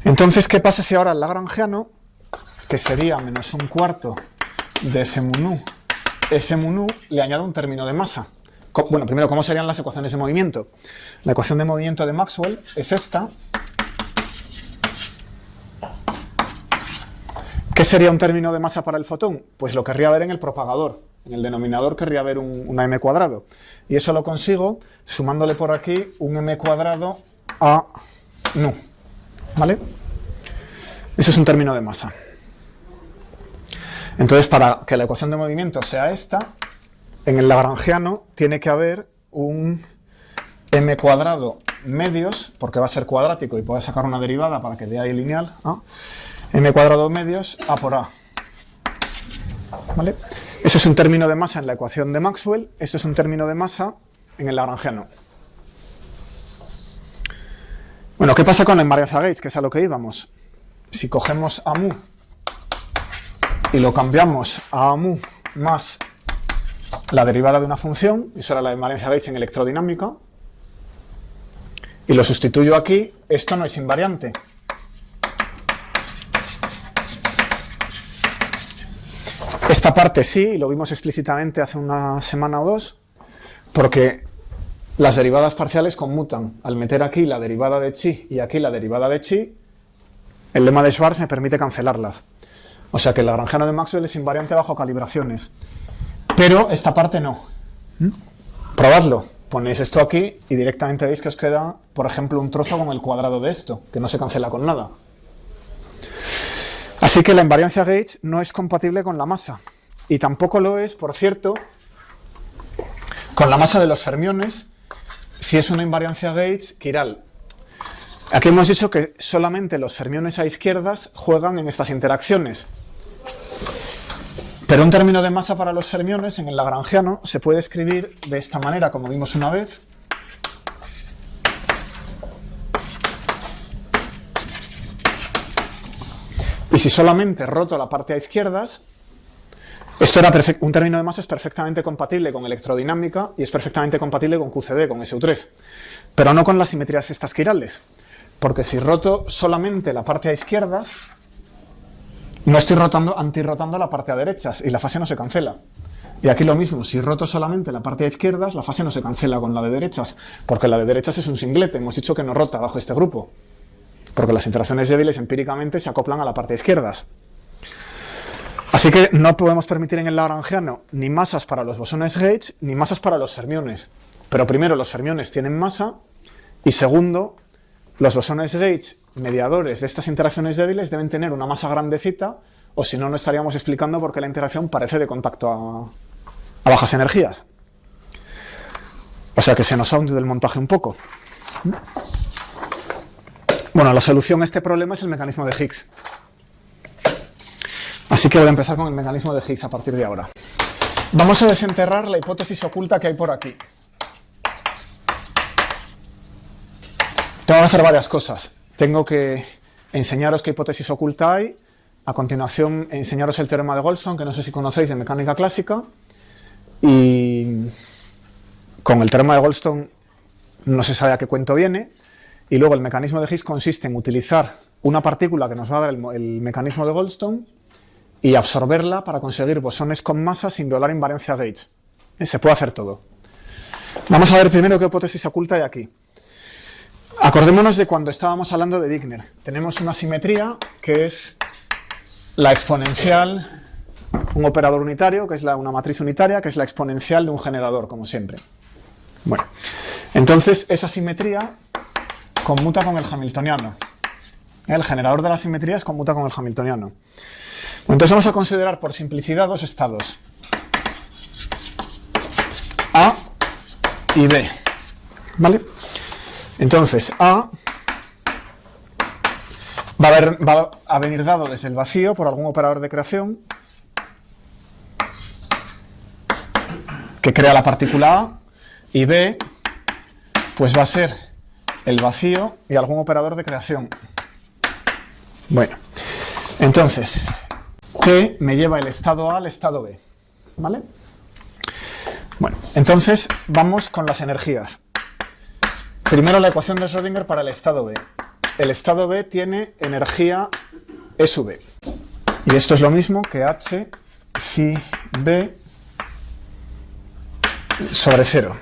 Entonces, ¿qué pasa si ahora el lagrangiano, que sería menos un cuarto de f mu nu, le añado un término de masa? Bueno, primero, ¿cómo serían las ecuaciones de movimiento? La ecuación de movimiento de Maxwell es esta. ¿Qué sería un término de masa para el fotón? Pues lo querría ver en el propagador. En el denominador querría ver una m cuadrado. Y eso lo consigo sumándole por aquí un m cuadrado a nu. ¿Vale? Eso es un término de masa. Entonces, para que la ecuación de movimiento sea esta, en el lagrangiano tiene que haber un m cuadrado medios, porque va a ser cuadrático y puedo sacar una derivada para que dé ahí lineal, ¿no? M cuadrado medios a por a. ¿Vale? Eso es un término de masa en la ecuación de Maxwell, esto es un término de masa en el lagrangiano. Bueno, ¿qué pasa con la invariancia Gauge? Que es a lo que íbamos. Si cogemos a mu y lo cambiamos a mu más la derivada de una función, eso era la invariancia Gauge en electrodinámica, y lo sustituyo aquí, esto no es invariante. Esta parte sí, y lo vimos explícitamente hace una semana o dos, porque las derivadas parciales conmutan. Al meter aquí la derivada de chi y aquí la derivada de chi, el lema de Schwarz me permite cancelarlas. O sea que el lagrangiano de Maxwell es invariante bajo calibraciones. Pero esta parte no. Probadlo. Ponéis esto aquí y directamente veis que os queda, por ejemplo, un trozo con el cuadrado de esto, que no se cancela con nada. Así que la invariancia Gauge no es compatible con la masa. Y tampoco lo es, por cierto, con la masa de los fermiones, si es una invariancia Gauge quiral. Aquí hemos dicho que solamente los fermiones a izquierdas juegan en estas interacciones. Pero un término de masa para los fermiones en el lagrangiano se puede escribir de esta manera, como vimos una vez. Y si solamente roto la parte a izquierdas, esto era un término de masa es perfectamente compatible con electrodinámica y es perfectamente compatible con QCD, con SU3, pero no con las simetrías estas quirales, porque si roto solamente la parte a izquierdas, no estoy antirrotando la parte a derechas y la fase no se cancela. Y aquí lo mismo, si roto solamente la parte a izquierdas, la fase no se cancela con la de derechas, porque la de derechas es un singlete, hemos dicho que no rota bajo este grupo, porque las interacciones débiles empíricamente se acoplan a la parte a izquierdas. Así que no podemos permitir en el lagrangiano ni masas para los bosones Gauge ni masas para los fermiones. Pero primero, los fermiones tienen masa y segundo, los bosones Gauge mediadores de estas interacciones débiles deben tener una masa grandecita o si no, no estaríamos explicando por qué la interacción parece de contacto a bajas energías. O sea que se nos ha hundido el montaje un poco. Bueno, la solución a este problema es el mecanismo de Higgs. Así que voy a empezar con el mecanismo de Higgs a partir de ahora. Vamos a desenterrar la hipótesis oculta que hay por aquí. Tengo que hacer varias cosas. Tengo que enseñaros qué hipótesis oculta hay. A continuación, enseñaros el teorema de Goldstone, que no sé si conocéis de mecánica clásica. Y con el teorema de Goldstone no se sabe a qué cuento viene. Y luego el mecanismo de Higgs consiste en utilizar una partícula que nos va a dar el mecanismo de Goldstone y absorberla para conseguir bosones con masa sin violar invariancia Gauge. Se puede hacer todo. Vamos a ver primero qué hipótesis oculta hay aquí. Acordémonos de cuando estábamos hablando de Wigner. Tenemos una simetría que es la exponencial, un operador unitario, que es una matriz unitaria, que es la exponencial de un generador, como siempre. Bueno, entonces esa simetría conmuta con el hamiltoniano. El generador de las simetrías conmuta con el hamiltoniano. Entonces vamos a considerar por simplicidad dos estados, A y B. ¿Vale? Entonces A va a venir dado desde el vacío por algún operador de creación que crea la partícula A, y B pues va a ser el vacío y algún operador de creación. Bueno, entonces T me lleva el estado A al estado B, ¿vale? Bueno, entonces vamos con las energías. Primero la ecuación de Schrödinger para el estado B. El estado B tiene energía E sub B. Y esto es lo mismo que H phi B sobre 0.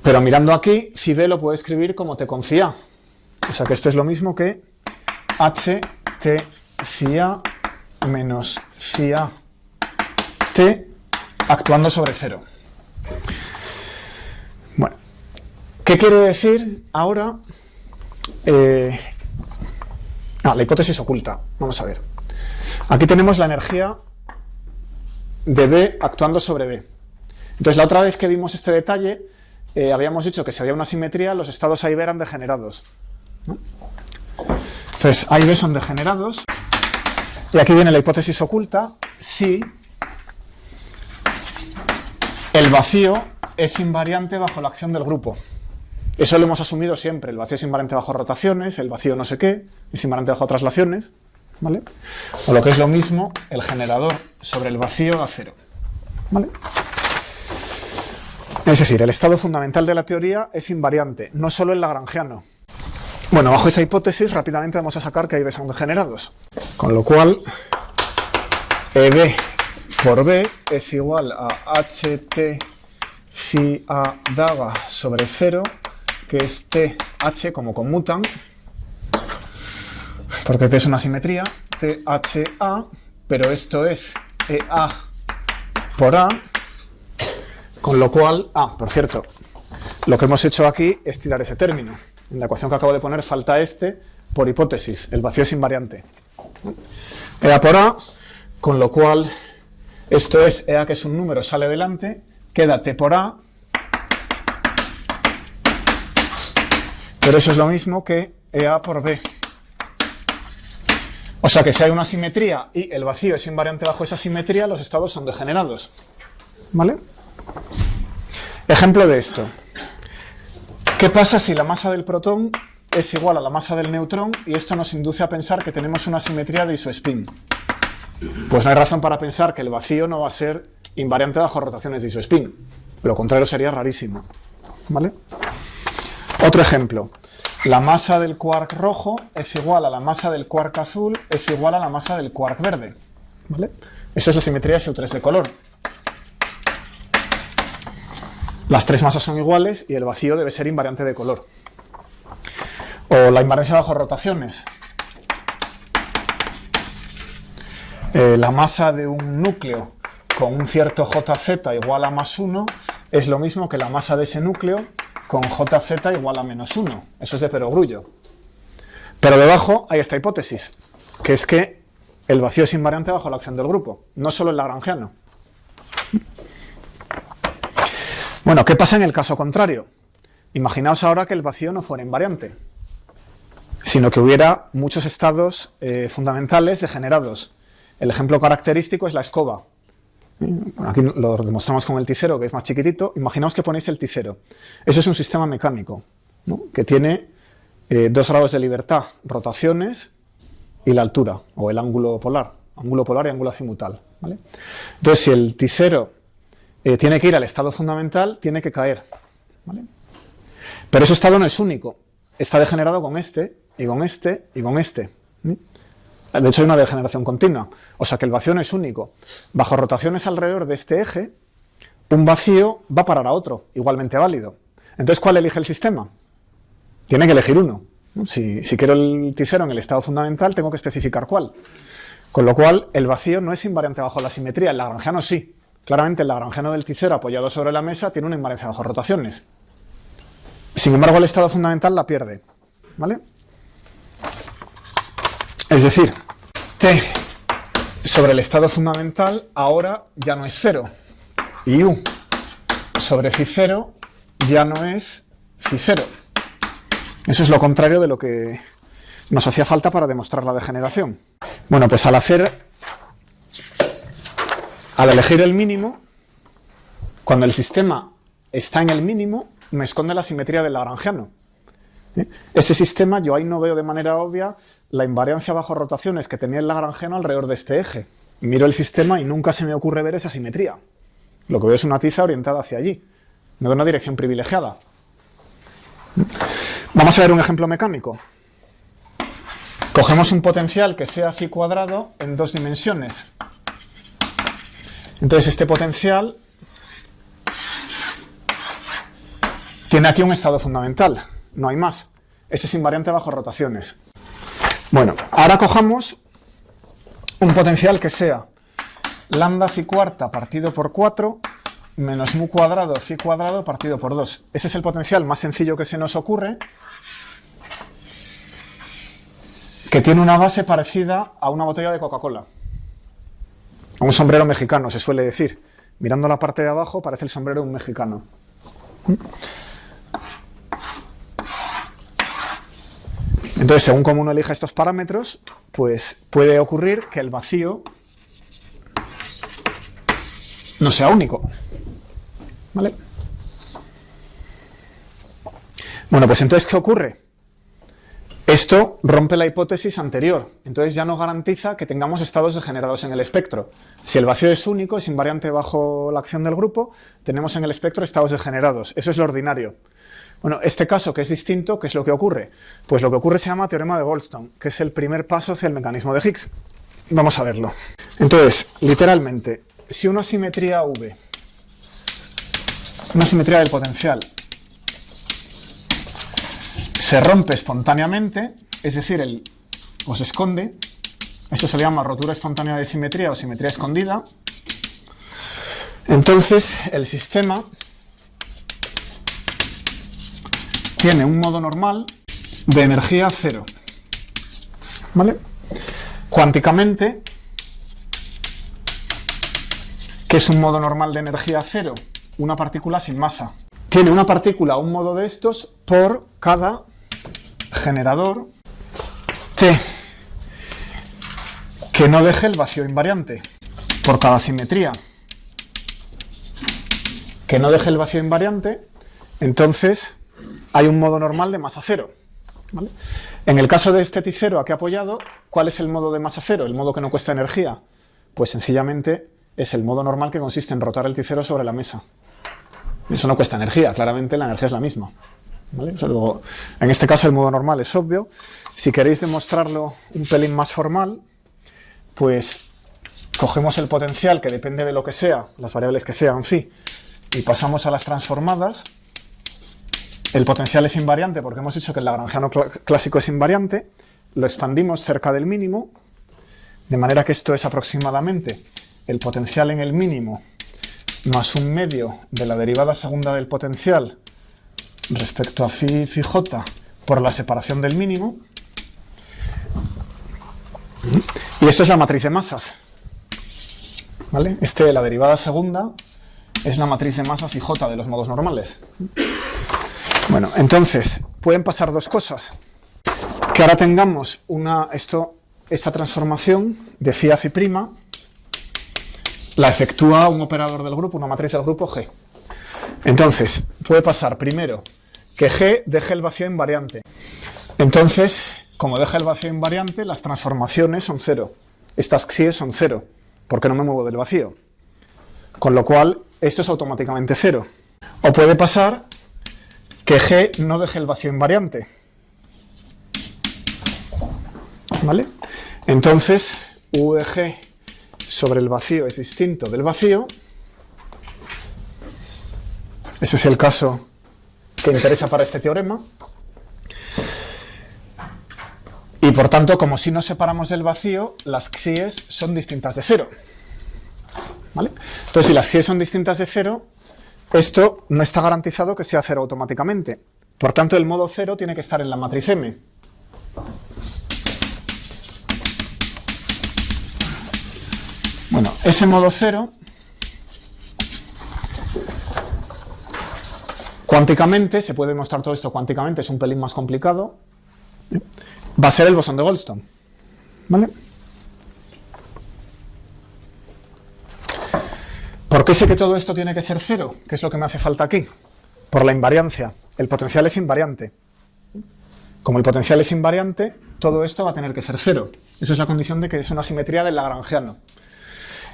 Pero mirando aquí, phi B lo puedo escribir como T con phi A. O sea que esto es lo mismo que H T phi A menos phi A T actuando sobre 0. Bueno, ¿qué quiere decir ahora? La hipótesis oculta. Vamos a ver. Aquí tenemos la energía de B actuando sobre B. Entonces, la otra vez que vimos este detalle, habíamos dicho que si había una simetría, los estados A y B eran degenerados, ¿no? Entonces, A y B son degenerados. Y aquí viene la hipótesis oculta si el vacío es invariante bajo la acción del grupo. Eso lo hemos asumido siempre. El vacío es invariante bajo rotaciones, el vacío no sé qué, es invariante bajo traslaciones. ¿vale? O lo que es lo mismo, el generador sobre el vacío da cero, ¿vale? Es decir, el estado fundamental de la teoría es invariante, no solo el lagrangiano. Bueno, bajo esa hipótesis rápidamente vamos a sacar que A y B son degenerados. Con lo cual, EB por B es igual a HT phi A daga sobre 0, que es TH como conmutan, porque T es una simetría, THA, pero esto es EA por A, con lo cual, por cierto, lo que hemos hecho aquí es tirar ese término. En la ecuación que acabo de poner falta este por hipótesis, el vacío es invariante. EA por A, con lo cual esto es EA, que es un número, sale delante, queda T por A, pero eso es lo mismo que EA por B. O sea que si hay una simetría y el vacío es invariante bajo esa simetría, los estados son degenerados. ¿Vale? Ejemplo de esto. ¿Qué pasa si la masa del protón es igual a la masa del neutrón y esto nos induce a pensar que tenemos una simetría de isospin? Pues no hay razón para pensar que el vacío no va a ser invariante bajo rotaciones de isospin. Lo contrario sería rarísimo. ¿Vale? Otro ejemplo. La masa del quark rojo es igual a la masa del quark azul es igual a la masa del quark verde. ¿Vale? Eso es la simetría SU3 de color. Las tres masas son iguales y el vacío debe ser invariante de color. O la invariancia bajo rotaciones. La masa de un núcleo con un cierto JZ igual a más 1 es lo mismo que la masa de ese núcleo con JZ igual a menos 1. Eso es de perogrullo. Pero debajo hay esta hipótesis, que es que el vacío es invariante bajo la acción del grupo, no solo el lagrangiano. Bueno, ¿qué pasa en el caso contrario? Imaginaos ahora que el vacío no fuera invariante, sino que hubiera muchos estados fundamentales degenerados. El ejemplo característico es la escoba. Aquí lo demostramos con el T0, que es más chiquitito. Imaginaos que ponéis el T0. Eso es un sistema mecánico, ¿no? Que tiene 2 grados de libertad, rotaciones y la altura, o el ángulo polar y ángulo azimutal, ¿vale? Entonces, si el T0 tiene que ir al estado fundamental, tiene que caer, ¿vale? Pero ese estado no es único. Está degenerado con este, y con este, y con este. De hecho, hay una degeneración continua. O sea que el vacío no es único. Bajo rotaciones alrededor de este eje, un vacío va a parar a otro, igualmente válido. Entonces, ¿cuál elige el sistema? Tiene que elegir uno. Si quiero el T0 en el estado fundamental, tengo que especificar cuál. Con lo cual, el vacío no es invariante bajo la simetría. El lagrangiano sí. Claramente, el lagrangiano del T0 apoyado sobre la mesa tiene una invariancia bajo rotaciones. Sin embargo, el estado fundamental la pierde. ¿Vale? Es decir, T sobre el estado fundamental ahora ya no es 0. Y U sobre Φ0 ya no es Φ0. Eso es lo contrario de lo que nos hacía falta para demostrar la degeneración. Bueno, pues al elegir el mínimo, cuando el sistema está en el mínimo, me esconde la simetría del lagrangiano. Ese sistema, yo ahí no veo de manera obvia la invariancia bajo rotaciones que tenía el lagrangiano alrededor de este eje. Miro el sistema y nunca se me ocurre ver esa simetría. Lo que veo es una tiza orientada hacia allí. Me da una dirección privilegiada. Vamos a ver un ejemplo mecánico. Cogemos un potencial que sea phi cuadrado en 2 dimensiones. Entonces este potencial tiene aquí un estado fundamental. No hay más. Ese es invariante bajo rotaciones. Bueno, ahora cojamos un potencial que sea lambda phi cuarta partido por 4 menos mu cuadrado phi cuadrado partido por 2. Ese es el potencial más sencillo que se nos ocurre, que tiene una base parecida a una botella de Coca-Cola. A un sombrero mexicano, se suele decir. Mirando la parte de abajo parece el sombrero de un mexicano. Entonces, según como uno elija estos parámetros, pues puede ocurrir que el vacío no sea único. ¿Vale? Bueno, pues entonces, ¿qué ocurre? Esto rompe la hipótesis anterior, entonces ya no garantiza que tengamos estados degenerados en el espectro. Si el vacío es único, es invariante bajo la acción del grupo, tenemos en el espectro estados degenerados. Eso es lo ordinario. Bueno, este caso que es distinto, ¿qué es lo que ocurre? Pues lo que ocurre se llama teorema de Goldstone, que es el primer paso hacia el mecanismo de Higgs. Vamos a verlo. Entonces, literalmente, si una simetría V, una simetría del potencial, se rompe espontáneamente, es decir, o se esconde, esto se le llama rotura espontánea de simetría o simetría escondida, entonces el sistema tiene un modo normal de energía cero. ¿Vale? Cuánticamente, ¿qué es un modo normal de energía cero? Una partícula sin masa. Tiene una partícula, un modo de estos, por cada generador T que no deje el vacío invariante. Por cada simetría que no deje el vacío invariante, entonces hay un modo normal de masa cero. ¿Vale? En el caso de este T0 aquí apoyado, ¿cuál es el modo de masa cero? El modo que no cuesta energía. Pues sencillamente es el modo normal que consiste en rotar el T0 sobre la mesa. Eso no cuesta energía, claramente la energía es la misma. ¿Vale? Eso luego, en este caso el modo normal es obvio. Si queréis demostrarlo un pelín más formal, pues cogemos el potencial que depende de lo que sea, las variables que sean, phi, y pasamos a las transformadas. El potencial es invariante porque hemos dicho que el lagrangiano clásico es invariante. Lo expandimos cerca del mínimo, de manera que esto es aproximadamente el potencial en el mínimo más un medio de la derivada segunda del potencial respecto a phi j por la separación del mínimo. Y esto es la matriz de masas. ¿Vale? La derivada segunda es la matriz de masas y j de los modos normales. Bueno, entonces, pueden pasar dos cosas. Que ahora tengamos esta transformación de phi a phi', la efectúa un operador del grupo, una matriz del grupo G. Entonces, puede pasar primero que G deje el vacío invariante. Entonces, como deja el vacío invariante, las transformaciones son cero. Estas xies son cero, porque no me muevo del vacío. Con lo cual, esto es automáticamente cero. O puede pasar que G no deje el vacío invariante. ¿Vale? Entonces, U de G sobre el vacío es distinto del vacío. Ese es el caso que interesa para este teorema. Y por tanto, como si nos separamos del vacío, las xies son distintas de cero. ¿Vale? Entonces, si las xies son distintas de cero, esto no está garantizado que sea cero automáticamente. Por tanto, el modo cero tiene que estar en la matriz M. Bueno, ese modo cero, cuánticamente, se puede demostrar todo esto cuánticamente, es un pelín más complicado, va a ser el bosón de Goldstone. ¿Vale? ¿Por qué sé que todo esto tiene que ser cero? ¿Qué es lo que me hace falta aquí? Por la invariancia. El potencial es invariante. Como el potencial es invariante, todo esto va a tener que ser cero. Esa es la condición de que es una simetría del lagrangiano.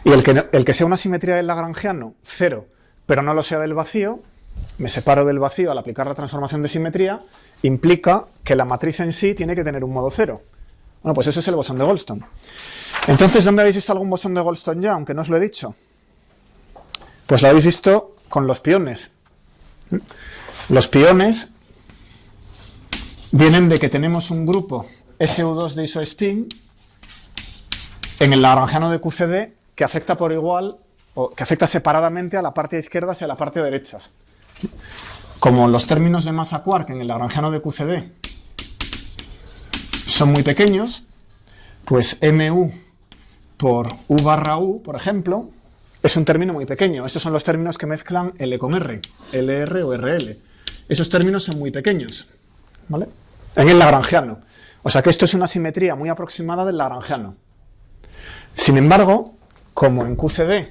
Y el que sea una simetría del lagrangiano, cero, pero no lo sea del vacío, me separo del vacío al aplicar la transformación de simetría, implica que la matriz en sí tiene que tener un modo cero. Bueno, pues eso es el bosón de Goldstone. Entonces, ¿dónde habéis visto algún bosón de Goldstone ya, aunque no os lo he dicho? Pues lo habéis visto con los piones. Los piones vienen de que tenemos un grupo SU2 de isospin en el lagrangiano de QCD que afecta por igual, o que afecta separadamente a la parte de izquierdas y a la parte de derechas. Como los términos de masa quark en el lagrangiano de QCD son muy pequeños, pues MU por U barra U, por ejemplo, es un término muy pequeño. Estos son los términos que mezclan L con R, LR o RL. Esos términos son muy pequeños, ¿vale? En el lagrangiano. O sea que esto es una simetría muy aproximada del lagrangiano. Sin embargo, como en QCD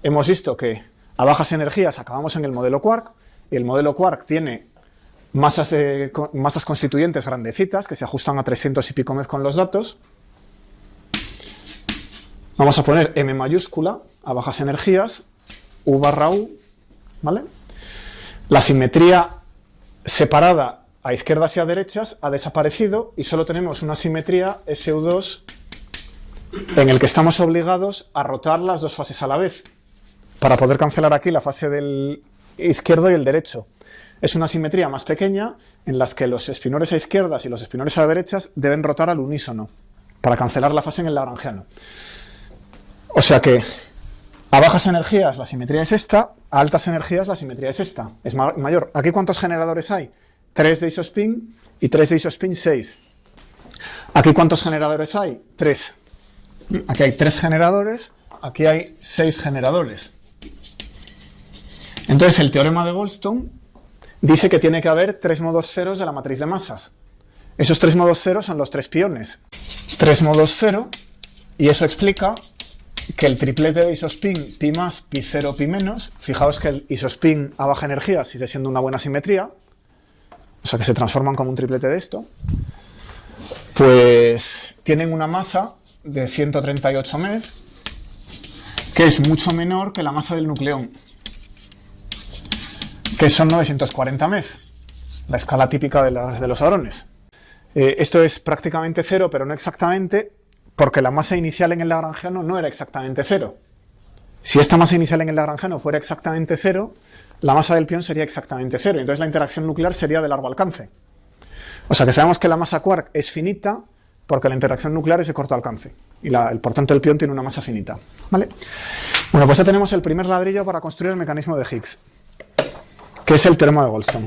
hemos visto que a bajas energías acabamos en el modelo quark, y el modelo quark tiene masas constituyentes grandecitas que se ajustan a 300 y pico MeV con los datos. Vamos a poner M mayúscula a bajas energías, U barra U, ¿vale? La simetría separada a izquierdas y a derechas ha desaparecido y solo tenemos una simetría SU2 en el que estamos obligados a rotar las dos fases a la vez para poder cancelar aquí la fase del izquierdo y el derecho. Es una simetría más pequeña en las que los espinores a izquierdas y los espinores a derechas deben rotar al unísono para cancelar la fase en el lagrangiano. O sea que a bajas energías la simetría es esta, a altas energías la simetría es esta, es mayor. ¿Aquí cuántos generadores hay? 3 de isospin y 3 de isospin 6. ¿Aquí cuántos generadores hay? 3. Aquí hay 3 generadores, aquí hay 6 generadores. Entonces el teorema de Goldstone dice que tiene que haber 3 modos ceros de la matriz de masas. Esos 3 modos ceros son los 3 piones. 3 modos cero, y eso explica que el triplete de isospin pi más, pi 0, pi menos, fijaos que el isospin a baja energía sigue siendo una buena simetría, o sea que se transforman como un triplete de esto, pues tienen una masa de 138 MeV, que es mucho menor que la masa del nucleón, que son 940 MeV, la escala típica de los hadrones. Esto es prácticamente cero, pero no exactamente, porque la masa inicial en el lagrangiano no era exactamente cero. Si esta masa inicial en el lagrangiano fuera exactamente cero, la masa del pión sería exactamente cero, entonces la interacción nuclear sería de largo alcance. O sea que sabemos que la masa quark es finita porque la interacción nuclear es de corto alcance, y por tanto el pión tiene una masa finita, ¿vale? Bueno, pues ya tenemos el primer ladrillo para construir el mecanismo de Higgs, que es el teorema de Goldstone.